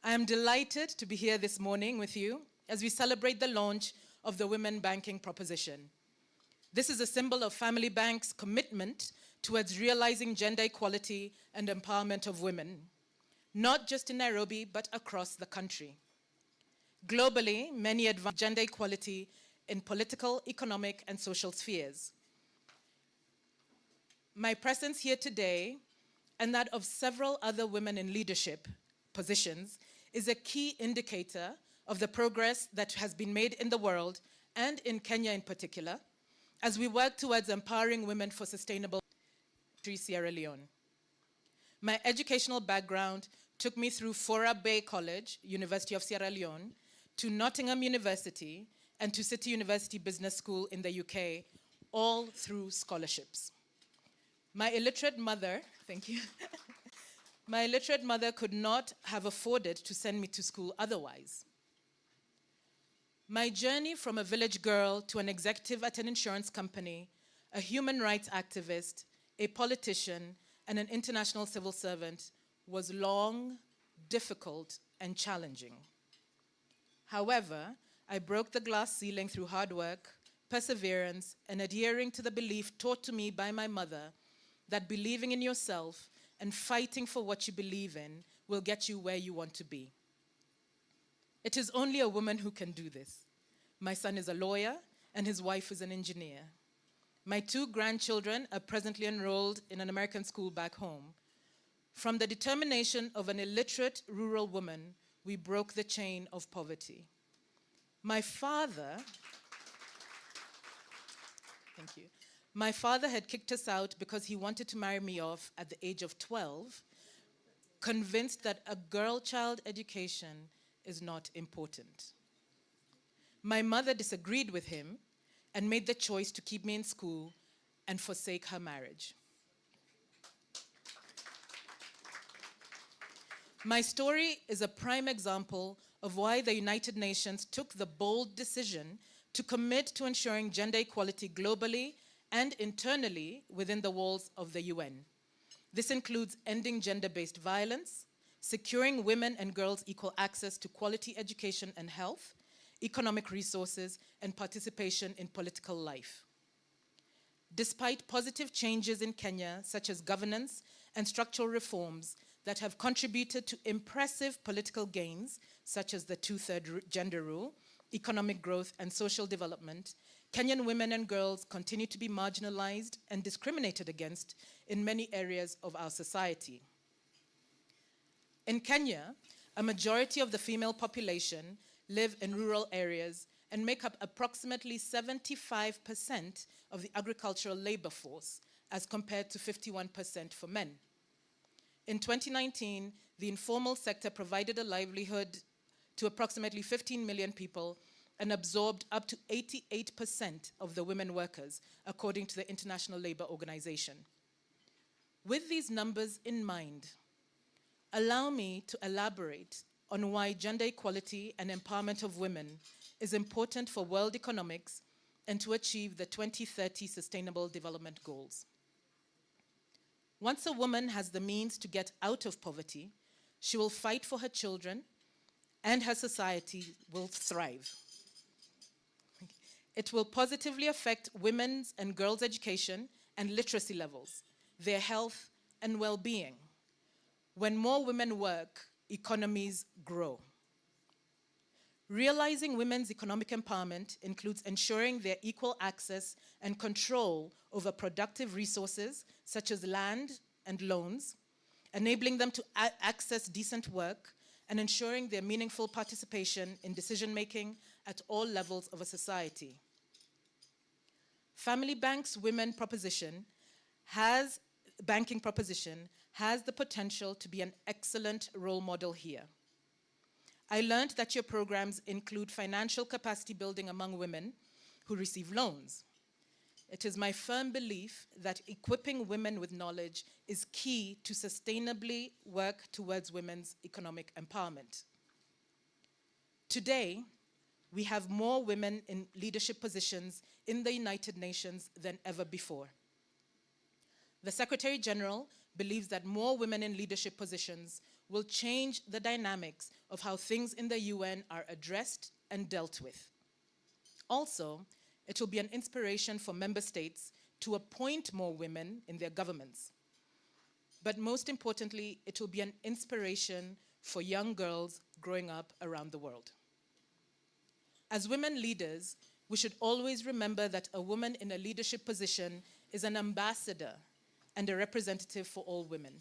I am delighted to be here this morning with you as we celebrate the launch of the Women Banking Proposition. This is a symbol of Family Bank's commitment towards realizing gender equality and empowerment of women. not just in Nairobi, but across the country. Globally, many advance gender equality in political, economic, and social spheres. My presence here today, and that of several other women in leadership positions, is a key indicator of the progress that has been made in the world, and in Kenya in particular, as we work towards empowering women for sustainable Sierra Leone. My educational background took me through Fora Bay College, University of Sierra Leone, to Nottingham University, and to City University Business School in the UK, all through scholarships. My illiterate mother, thank you, my illiterate mother could not have afforded to send me to school otherwise. My journey from a village girl to an executive at an insurance company, a human rights activist, a politician, and an international civil servant was long, difficult, and challenging. However, I broke the glass ceiling through hard work, perseverance, and adhering to the belief taught to me by my mother that believing in yourself and fighting for what you believe in will get you where you want to be. It is only a woman who can do this. My son is a lawyer, and his wife is an engineer. My 2 grandchildren are presently enrolled in an American school back home. From the determination of an illiterate rural woman, we broke the chain of poverty. My father, thank you. My father had kicked us out because he wanted to marry me off at the age of 12, convinced that a girl child education is not important. My mother disagreed with him and made the choice to keep me in school and forsake her marriage. My story is a prime example of why the United Nations took the bold decision to commit to ensuring gender equality globally and internally within the walls of the UN. This includes ending gender-based violence, securing women and girls equal access to quality education and health, economic resources, and participation in political life. Despite positive changes in Kenya, such as governance and structural reforms that have contributed to impressive political gains, such as the 2/3 gender rule, economic growth, and social development, Kenyan women and girls continue to be marginalized and discriminated against in many areas of our society. In Kenya, a majority of the female population live in rural areas and make up approximately 75% of the agricultural labor force, as compared to 51% for men. In 2019, the informal sector provided a livelihood to approximately 15 million people and absorbed up to 88% of the women workers, according to the International Labour Organization. With these numbers in mind, allow me to elaborate on why gender equality and empowerment of women is important for world economics and to achieve the 2030 Sustainable Development Goals. Once a woman has the means to get out of poverty, she will fight for her children and her society will thrive. It will positively affect women's and girls' education and literacy levels, their health and well-being. When more women work, economies grow. Realizing women's economic empowerment includes ensuring their equal access and control over productive resources, such as land and loans, enabling them to access decent work, and ensuring their meaningful participation in decision-making at all levels of a society. Family Bank's banking proposition has the potential to be an excellent role model here. I learned that your programs include financial capacity building among women who receive loans. It is my firm belief that equipping women with knowledge is key to sustainably work towards women's economic empowerment. Today, we have more women in leadership positions in the United Nations than ever before. The Secretary General believes that more women in leadership positions will change the dynamics of how things in the UN are addressed and dealt with. Also, it will be an inspiration for member states to appoint more women in their governments. but most importantly, it will be an inspiration for young girls growing up around the world. As women leaders, we should always remember that a woman in a leadership position is an ambassador and a representative for all women.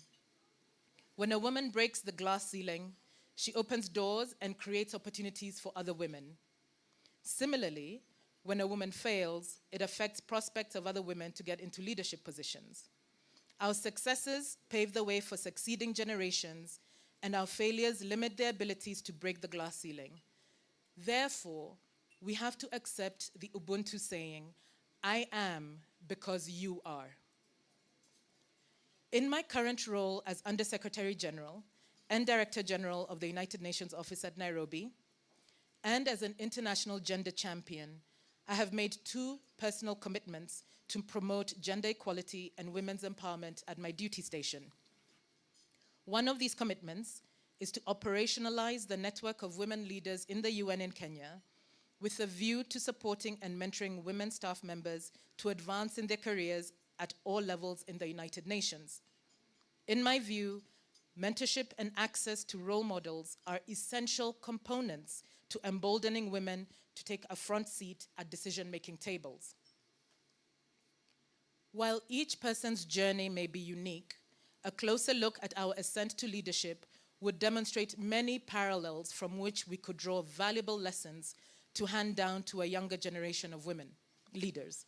When a woman breaks the glass ceiling, she opens doors and creates opportunities for other women. Similarly, when a woman fails, it affects prospects of other women to get into leadership positions. Our successes pave the way for succeeding generations, and our failures limit their abilities to break the glass ceiling. Therefore, we have to accept the Ubuntu saying, I am because you are. In my current role as Undersecretary General and Director General of the United Nations Office at Nairobi, and as an international gender champion, I have made 2 personal commitments to promote gender equality and women's empowerment at my duty station. One of these commitments is to operationalize the network of women leaders in the UN in Kenya with a view to supporting and mentoring women staff members to advance in their careers at all levels in the United Nations. In my view, mentorship and access to role models are essential components to emboldening women to take a front seat at decision-making tables. While each person's journey may be unique, a closer look at our ascent to leadership would demonstrate many parallels from which we could draw valuable lessons to hand down to a younger generation of women leaders.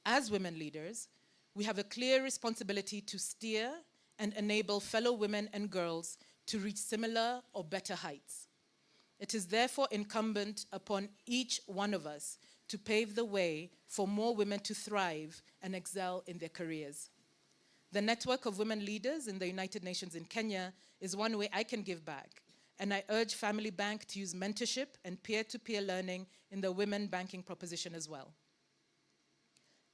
As women leaders, we have a clear responsibility to steer and enable fellow women and girls to reach similar or better heights. It is therefore incumbent upon each one of us to pave the way for more women to thrive and excel in their careers. The network of women leaders in the United Nations in Kenya is one way I can give back, and I urge Family Bank to use mentorship and peer-to-peer learning in the women banking proposition as well.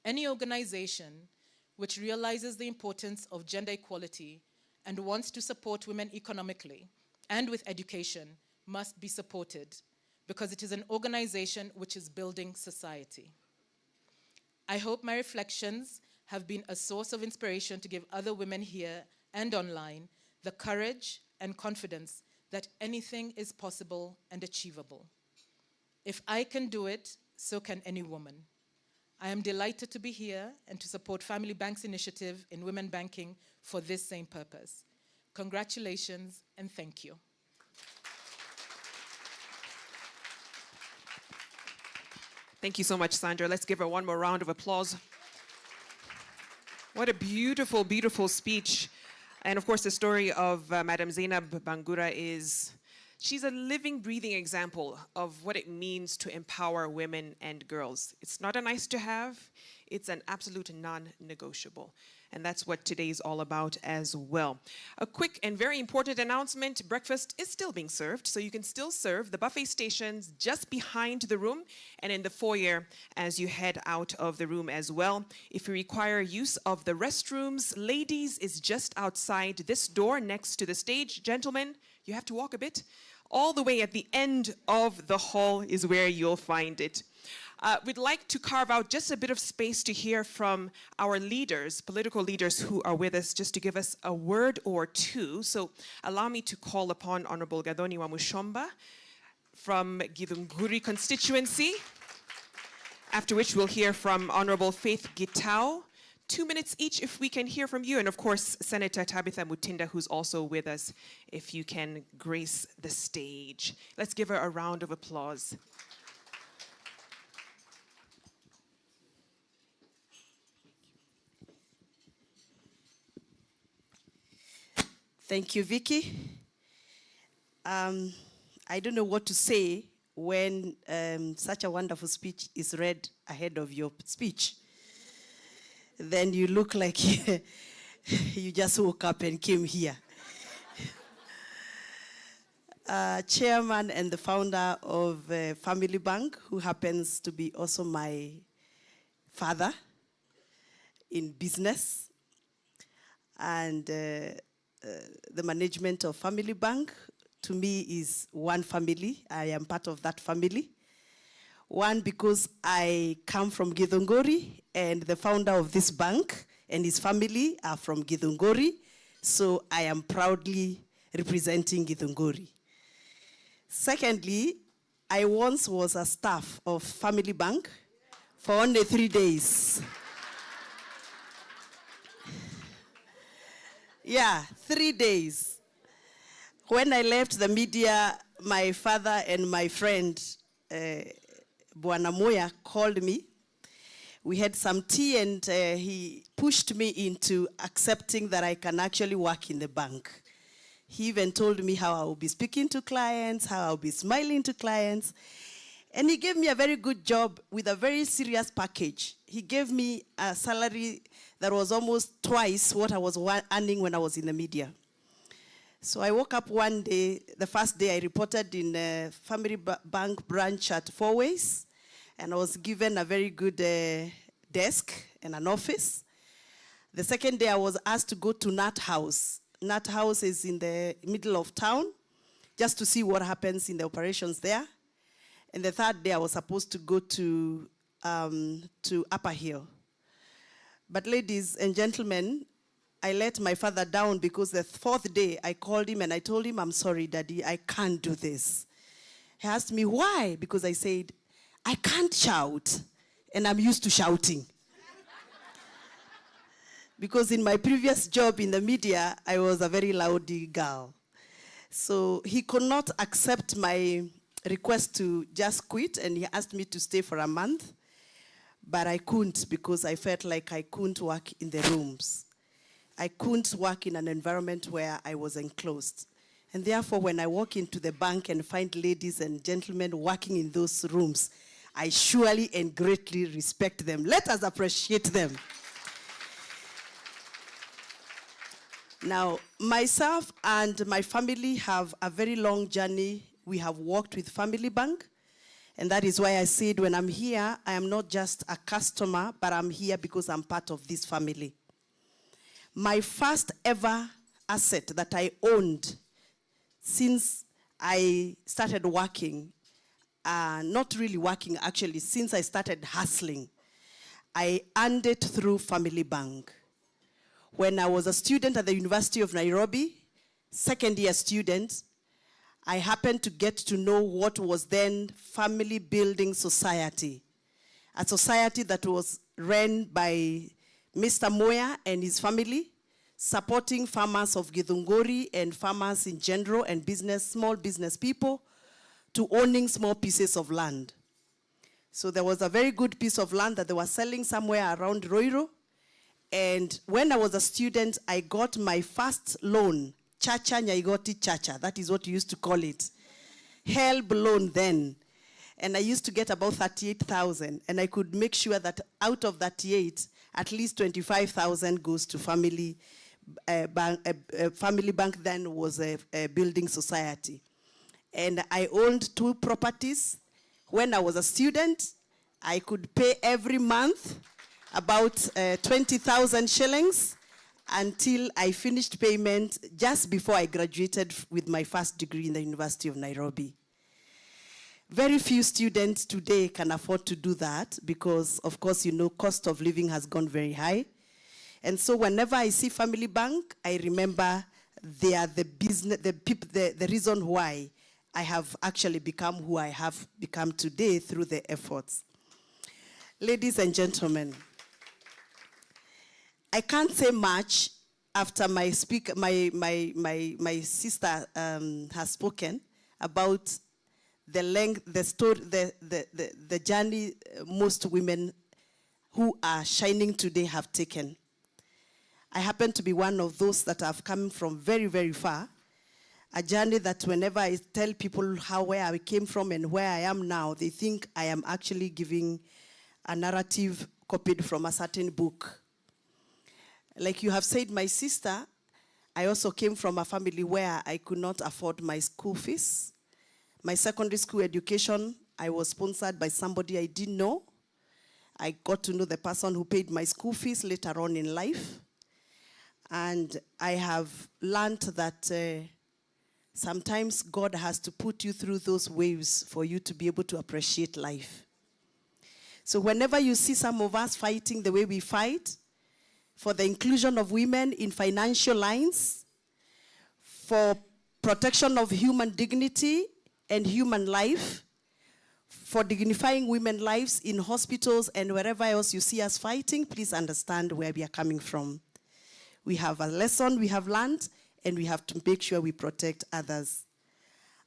Any organization which realizes the importance of gender equality and wants to support women economically and with education must be supported, because it is an organization which is building society. I hope my reflections have been a source of inspiration to give other women here and online the courage and confidence that anything is possible and achievable. If I can do it, so can any woman. I am delighted to be here and to support Family Bank's initiative in women banking for this same purpose. Congratulations and thank you. Thank you so much, Sandra. Let's give her one more round of applause. What a beautiful, beautiful speech. And of course, the story of Madam Zainab Bangura is, she's a living, breathing example of what it means to empower women and girls. It's not a nice to have, it's an absolute non-negotiable. And that's what today is all about as well. A quick and very important announcement, breakfast is still being served, so you can still serve the buffet stations just behind the room and in the foyer as you head out of the room as well. If you require use of the restrooms, ladies is just outside this door next to the stage. Gentlemen, you have to walk a bit. All the way at the end of the hall is where you'll find it. We'd like to carve out just a bit of space to hear from our leaders, political leaders who are with us, just to give us a word or two. So allow me to call upon Honorable Gathoni Wamushomba from Githunguri constituency, after which we'll hear from Honorable Faith Gitau. 2 minutes each if we can hear from you. And of course, Senator Tabitha Mutinda, who's also with us, if you can grace the stage. Let's give her a round of applause. Thank you, Vicky. I don't know what to say when such a wonderful speech is read ahead of your speech. Then you look like you just woke up and came here. Chairman and the founder of Family Bank, who happens to be also my father in business, and the management of Family Bank, to me, is one family. I am part of that family. One, because I come from Githunguri, and the founder of this bank and his family are from Githunguri. So I am proudly representing Githunguri. Secondly, I once was a staff of Family Bank for only 3 days. Yeah, 3 days. When I left the media, my father and my friend, Bwana Moya, called me. We had some tea and he pushed me into accepting that I can actually work in the bank. He even told me how I will be speaking to clients, how I'll be smiling to clients. And he gave me a very good job with a very serious package. He gave me a salary that was almost twice what I was earning when I was in the media. So I woke up one day, the first day I reported in a Family Bank branch at Four Ways, and I was given a very good desk and an office. The second day I was asked to go to Nut House. Nut House is in the middle of town, just to see what happens in the operations there. And the third day I was supposed to go to Upper Hill. But ladies and gentlemen, I let my father down because the fourth day I called him and I told him, I'm sorry, Daddy, I can't do this. He asked me why, because I said, I can't shout, and I'm used to shouting. Because in my previous job in the media, I was a very loudy girl. So he could not accept my request to just quit, and he asked me to stay for a month. But I couldn't, because I felt like I couldn't work in the rooms. I couldn't work in an environment where I was enclosed. And therefore, when I walk into the bank and find ladies and gentlemen working in those rooms, I surely and greatly respect them. Let us appreciate them. Now, myself and my family have a very long journey. We have worked with Family Bank. And that is why I said when I'm here, I am not just a customer, but I'm here because I'm part of this family. My first ever asset that I owned since I started working, not really working actually, since I started hustling, I earned it through Family Bank. When I was a student at the University of Nairobi, second year student, I happened to get to know what was then Family Building Society, a society that was run by Mr. Moya and his family, supporting farmers of Githunguri and farmers in general and small business people to owning small pieces of land. So there was a very good piece of land that they were selling somewhere around Roiro. And when I was a student, I got my first loan, Chacha Nyaigoti Chacha. That is what you used to call it. HELB loan then. And I used to get about 38,000. And I could make sure that out of that 38, at least 25,000 goes to Family Bank. Family Bank then was a building society. And I owned 2 properties. When I was a student, I could pay every month about 20,000 shillings until I finished payment just before I graduated with my first degree in the University of Nairobi. Very few students today can afford to do that because, of course, you know, cost of living has gone very high. And so whenever I see Family Bank, I remember they are the reason why I have actually become who I have become today through their efforts. Ladies and gentlemen, I can't say much after my sister has spoken about the length, the story, the journey most women who are shining today have taken. I happen to be one of those that have come from very, very far. A journey that whenever I tell people where I came from and where I am now, they think I am actually giving a narrative copied from a certain book. Like you have said, my sister, I also came from a family where I could not afford my school fees. My secondary school education, I was sponsored by somebody I didn't know. I got to know the person who paid my school fees later on in life. And I have learned that sometimes God has to put you through those waves for you to be able to appreciate life. So whenever you see some of us fighting the way we fight, for the inclusion of women in financial lines, for protection of human dignity and human life, for dignifying women's lives in hospitals and wherever else you see us fighting. Please understand where we are coming from. We have a lesson we have learned, and we have to make sure we protect others.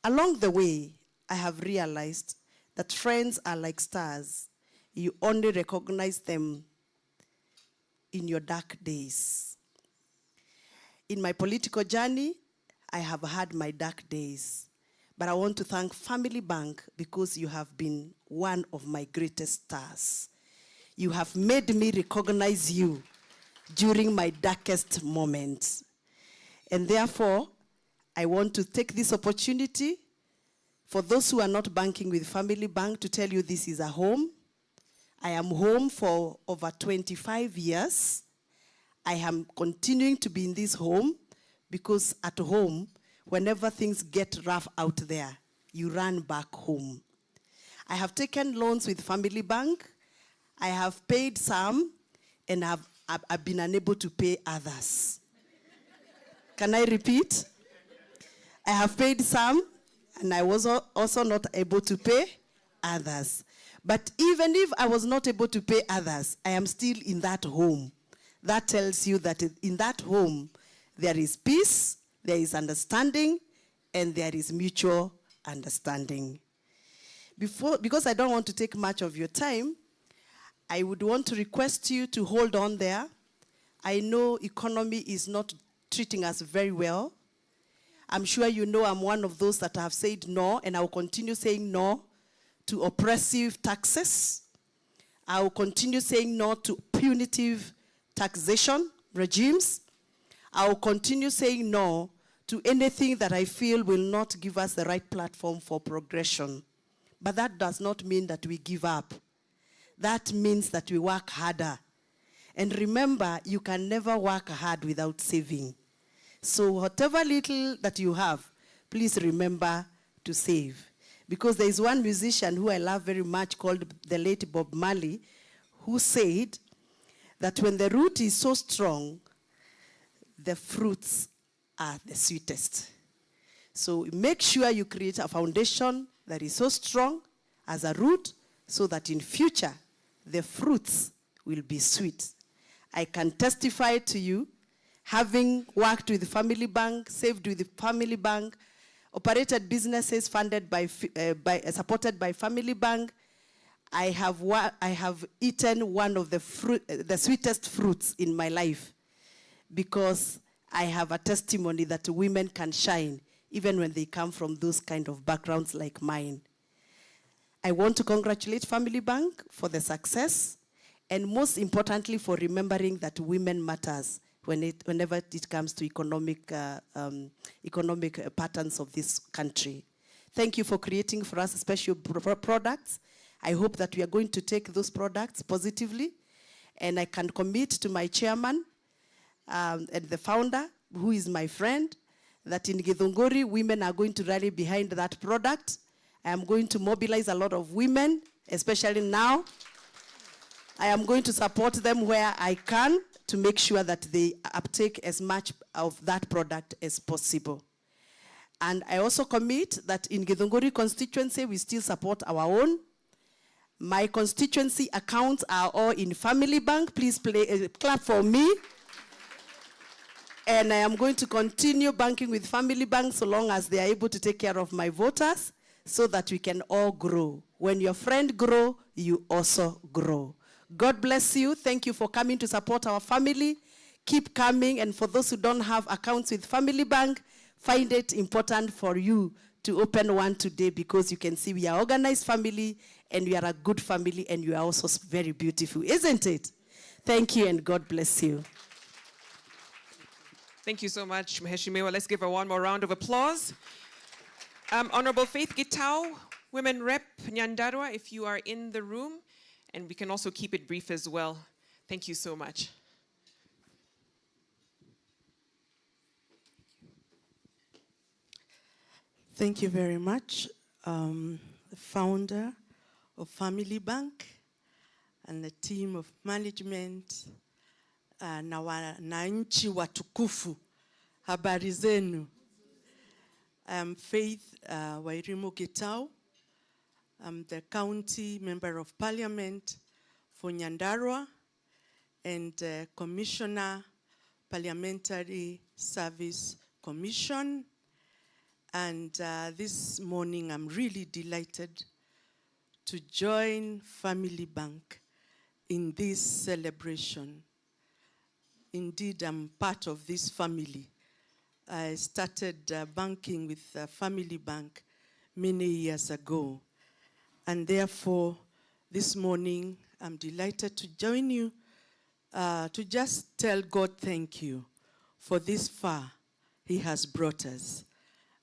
Along the way, I have realized that friends are like stars. You only recognize them in your dark days. In my political journey, I have had my dark days. But I want to thank Family Bank because you have been one of my greatest stars. You have made me recognize you during my darkest moments. And therefore, I want to take this opportunity for those who are not banking with Family Bank to tell you this is a home. I am home for over 25 years. I am continuing to be in this home because at home, whenever things get rough out there, you run back home. I have taken loans with Family Bank. I have paid some, and I've been unable to pay others. Can I repeat? I have paid some, and I was also not able to pay others. But even if I was not able to pay others, I am still in that home. That tells you that in that home, there is peace, there is understanding, and there is mutual understanding. Because I don't want to take much of your time, I would want to request you to hold on there. I know economy is not treating us very well. I'm sure you know I'm one of those that have said no, and I will continue saying no to oppressive taxes. I will continue saying no to punitive taxation regimes. I will continue saying no to anything that I feel will not give us the right platform for progression. But that does not mean that we give up. That means that we work harder. And remember, you can never work hard without saving. So whatever little that you have, please remember to save. Because there is one musician who I love very much called the late Bob Marley, who said that when the root is so strong, the fruits are the sweetest. So make sure you create a foundation that is so strong as a root so that in future, the fruits will be sweet. I can testify to you, having worked with Family Bank, saved with the Family Bank, operated businesses funded supported by Family Bank, I have eaten one of the sweetest fruits in my life, because I have a testimony that women can shine even when they come from those kind of backgrounds like mine. I want to congratulate Family Bank for the success, and most importantly for remembering that women matters whenever it comes to economic patterns of this country. Thank you for creating for us special products. I hope that we are going to take those products positively, and I can commit to my chairman and the founder, who is my friend, that in Githunguri, women are going to rally behind that product. I am going to mobilize a lot of women, especially now. I am going to support them where I can to make sure that they uptake as much of that product as possible. And I also commit that in Githunguri constituency, we still support our own. My constituency accounts are all in Family Bank. Please clap for me. And I am going to continue banking with Family Bank so long as they are able to take care of my voters, so that we can all grow. When your friend grows, you also grow. God bless you. Thank you for coming to support our family. Keep coming. And for those who don't have accounts with Family Bank, find it important for you to open one today, because you can see we are organized family, and we are a good family, and you are also very beautiful, isn't it? Thank you, and God bless you. Thank you so much, Mheshimiwa. Let's give her one more round of applause. Honorable Faith Gitau, Women Rep Nyandarua, if you are in the room, and we can also keep it brief as well. Thank you so much. Thank you very much, the founder of Family Bank and the team of management, na wananchi watukufu. Habari zenu. I'm Faith Wairimu Gitau. I'm the County Member of Parliament for Nyandarua and Commissioner, Parliamentary Service Commission. And this morning I'm really delighted to join Family Bank in this celebration. Indeed, I'm part of this family. I started banking with Family Bank many years ago. And therefore, this morning, I'm delighted to join you to just tell God thank you for this far He has brought us.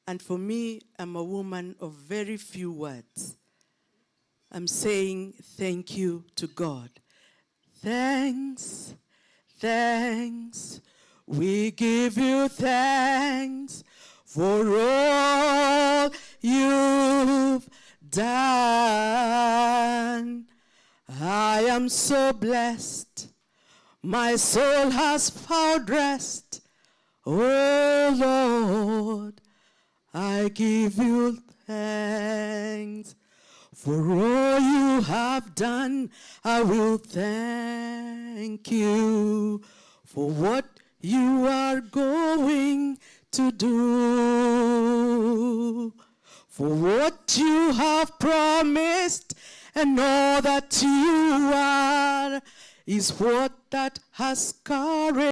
And for me, I'm a woman of very few words. I'm saying thank you to God. Thanks, thanks, we give you thanks for all you've done. I am so blessed, my soul has found rest. Oh Lord, I give you thanks for all you have done. I will thank you for what you are going to do, for what you have promised, and all that you are is what that has courage.